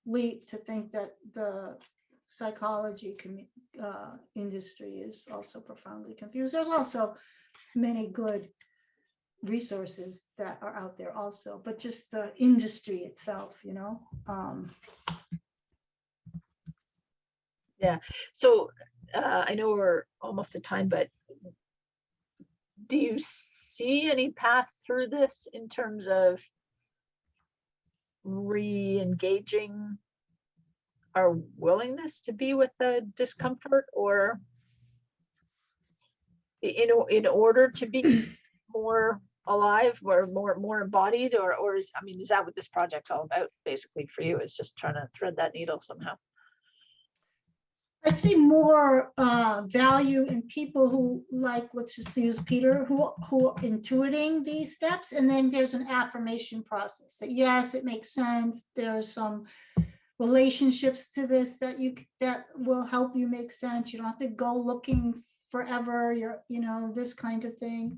leap to think that the psychology industry is also profoundly confused. There's also many good resources that are out there also, but just the industry itself, Yeah. So I know we're almost at time, but do you see any path through this in terms of re-engaging our willingness to be with the discomfort, or in order to be more alive or more embodied, or is that what this project's all about basically for you, is just trying to thread that needle somehow? I see more value in people who, like, let's just use Peter, who are intuiting these steps, and then there's an affirmation process. So yes, it makes sense. There's some relationships to this that will help you make sense. You don't have to go looking forever. This kind of thing.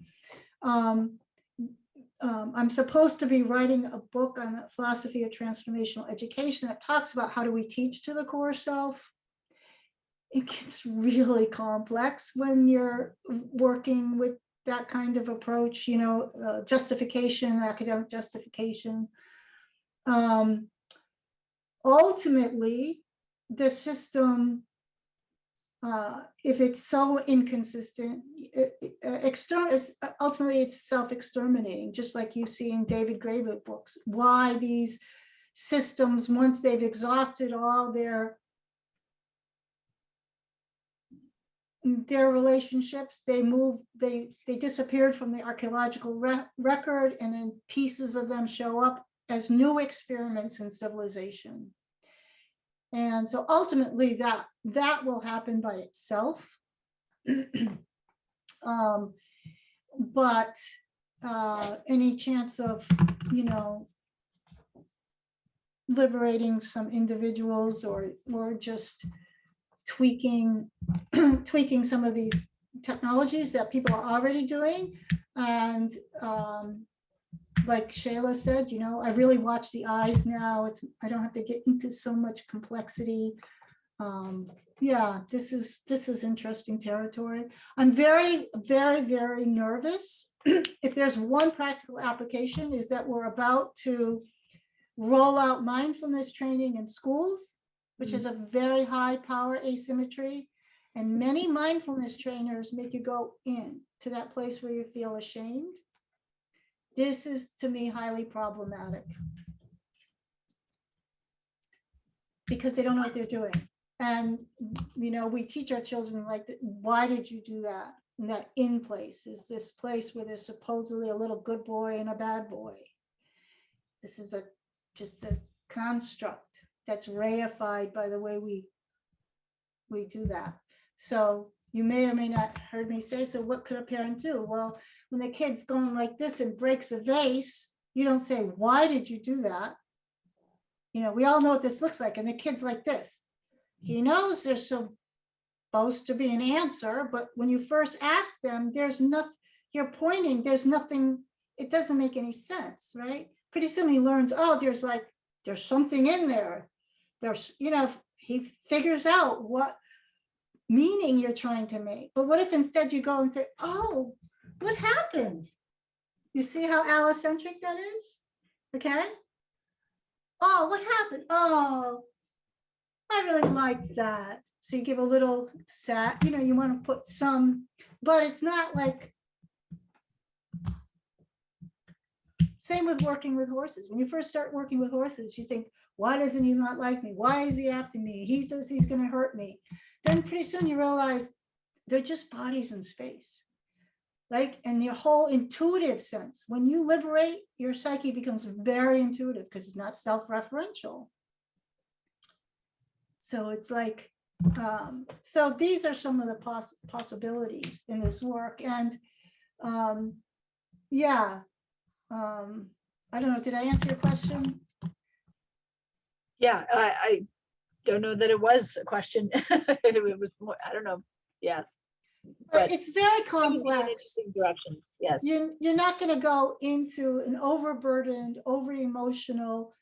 I'm supposed to be writing a book on the philosophy of transformational education that talks about how do we teach to the core self. It gets really complex when you're working with that kind of approach, justification, academic justification. Ultimately, the system, if it's so inconsistent, ultimately it's self-exterminating, just like you see in David Graeber books. Why these systems, once they've exhausted all their relationships, they disappeared from the archaeological record, and then pieces of them show up as new experiments in civilization. And so ultimately that will happen by itself. But any chance of, liberating some individuals or just tweaking some of these technologies that people are already doing. And like Shayla said, I really watch the eyes now. I don't have to get into so much complexity. Yeah, this is interesting territory. I'm very, very, very nervous. If there's one practical application, is that we're about to roll out mindfulness training in schools, which is a very high power asymmetry. And many mindfulness trainers make you go in to that place where you feel ashamed. This is, to me, highly problematic because they don't know what they're doing. And, you know, we teach our children, like, why did you do that? And that in place is this place where there's supposedly a little good boy and a bad boy. This is just a construct that's reified by the way we do that. So you may or may not heard me say, so what could a parent do? Well, when the kid's going like this and breaks a vase, you don't say, why did you do that? You know, we all know what this looks like. And the kid's like this. He knows there's supposed to be an answer, but when you first ask them, there's nothing, you're pointing, there's nothing, it doesn't make any sense, right? Pretty soon he learns, oh, there's something in there. There's, you know, he figures out what meaning you're trying to make. But what if instead you go and say, oh, what happened? You see how allocentric that is? Okay. Oh, what happened? Oh, I really liked that. So you give a little sad, you know, you want to put some, but it's not like, same with working with horses. When you first start working with horses, you think, why doesn't he not like me? Why is he after me? He's going to hurt me. Then pretty soon you realize they're just bodies in space. Like, in your whole intuitive sense, when you liberate, your psyche becomes very intuitive because it's not self-referential. So it's like, so these are some of the possibilities in this work. And yeah, I don't know, did I answer your question? Yeah, I don't know that it was a question. It was more, I don't know. Yes. But it's very it could be in complex. interesting directions. Yes. You're not going to go into an overburdened, over-emotional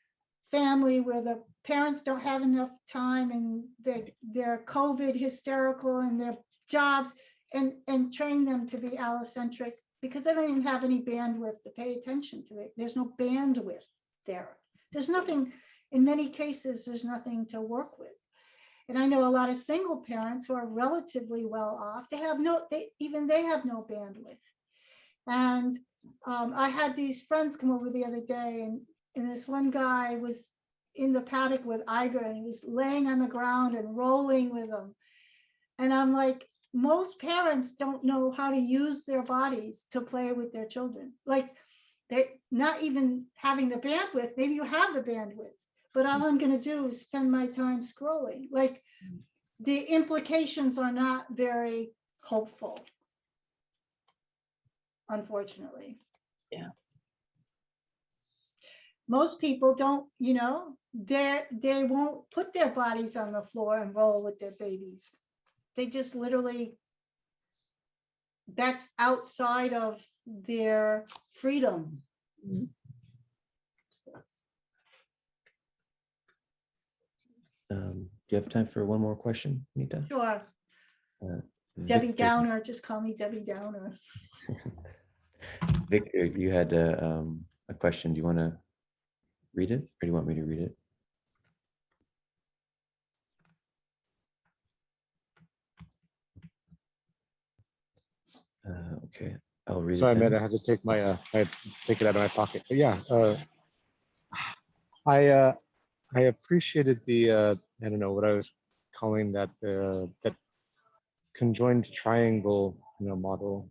family where the parents don't have enough time and they're COVID hysterical and their jobs and train them to be allocentric because they don't even have any bandwidth to pay attention to it. There's no bandwidth there. There's nothing, in many cases, there's nothing to work with. And I know a lot of single parents who are relatively well off. They have no bandwidth. And I had these friends come over the other day, and this one guy was in the paddock with Iger, and he was laying on the ground and rolling with them. And I'm like, most parents don't know how to use their bodies to play with their children. Like, they're not even having the bandwidth. Maybe you have the bandwidth, but all I'm going to do is spend my time scrolling. Like, the implications are not very hopeful, unfortunately. Yeah. Most people don't, you know, they won't put their bodies on the floor and roll with their babies. They just literally, that's outside of their freedom. Do you have time for one more question, Bonnitta? Sure. Debbie Downer, just call me Debbie Downer. Victor, you had a question. Do you want to read it, or do you want me to read it? Okay, I'll read it. Sorry, then. man, I had to take my take it out of my pocket. But yeah, I appreciated the I don't know what I was calling that that conjoined triangle, you know, model.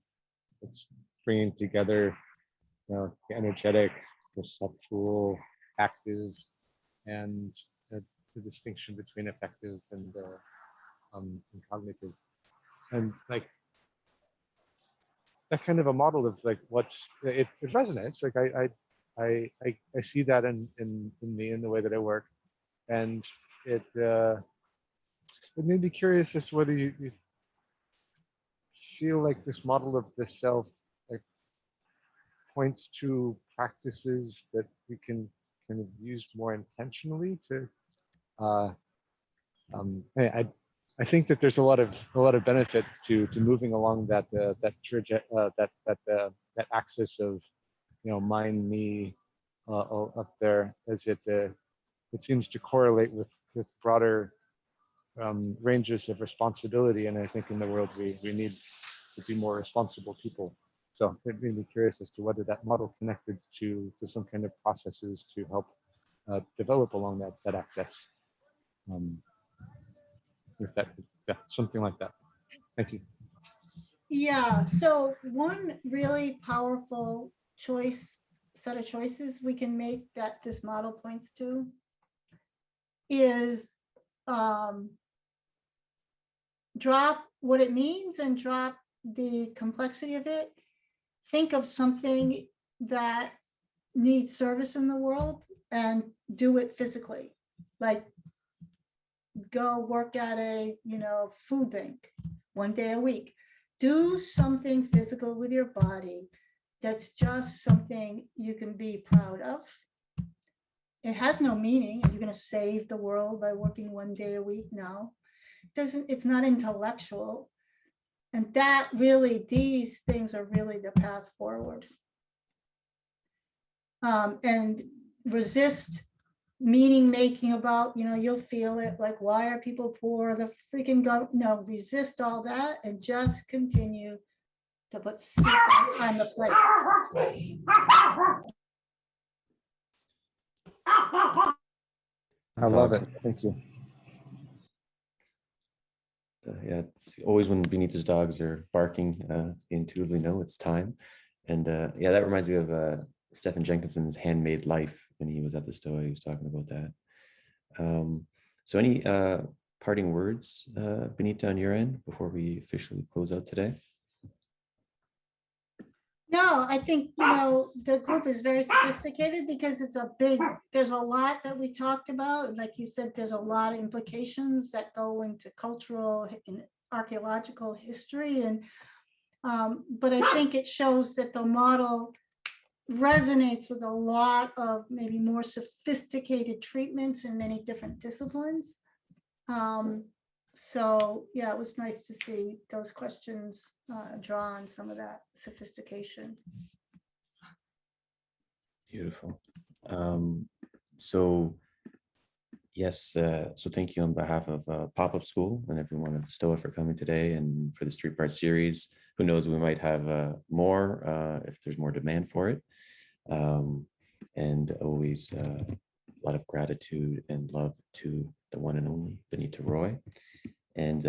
It's bringing together, you know, the energetic, perceptual, active, and the distinction between affective and cognitive, and like that kind of a model of like what's it resonates. Like I see that in me in the way that I work, and it made me curious as to whether you feel like this model of the self like points to practices that we can kind of use more intentionally to I think that there's a lot of benefit to moving along that that axis of, you know, mind, me, up there, as it seems to correlate with broader ranges of responsibility. And I think in the world we need to be more responsible people. So it made me curious as to whether that model connected to some kind of processes to help develop along that axis. If that, yeah, something like that. Thank you. Yeah, so one really powerful set of choices we can make that this model points to is drop what it means and drop the complexity of it. Think of something that needs service in the world and do it physically. Like go work at a, food bank 1 day a week. Do something physical with your body that's just something you can be proud of. It has no meaning. Are you going to save the world by working 1 day a week? No, it's not intellectual. And that really, these things are really the path forward. And resist meaning making about, you'll feel it like, why are people poor? The freaking government. No, resist all that and just continue to put soup on the plate. I love it. Thank you. Yeah, it's always when Bonnitta's dogs are barking, you intuitively know it's time. And yeah, that reminds me of Stephen Jenkinson's Handmade Life when he was at the Stoa. He was talking about that. So any parting words, Bonnitta, on your end before we officially close out today? No, I think, the group is very sophisticated because there's a lot that we talked about. Like you said, there's a lot of implications that go into cultural and archaeological history. And, but I think it shows that the model resonates with a lot of maybe more sophisticated treatments in many different disciplines. So yeah, it was nice to see those questions draw on some of that sophistication. Beautiful. So yes, so thank you on behalf of Pop-Up School and everyone at Stoa for coming today and for this 3-part series. Who knows, we might have more if there's more demand for it. And always a lot of gratitude and love to the one and only Bonnitta Roy. And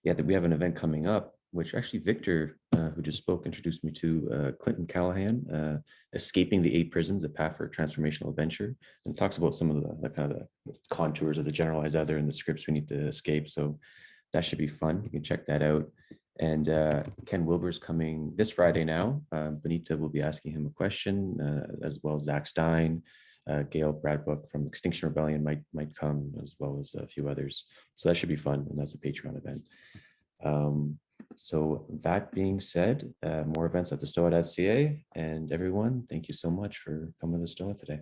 yeah, we have an event coming up, which actually Victor, who just spoke, introduced me to Clinton Callahan, Escaping the 8 Prisons, a Path for Transformational Adventure, and talks about some of the kind of the contours of the generalized other and the scripts we need to escape. So that should be fun. You can check that out. And Ken Wilber's coming this Friday now. Bonnitta will be asking him a question, as well as Zach Stein, Gail Bradbook from Extinction Rebellion might come, as well as a few others. So that should be fun, and that's a Patreon event. So that being said, more events at thestoa.ca, and everyone, thank you so much for coming to the Stoa today.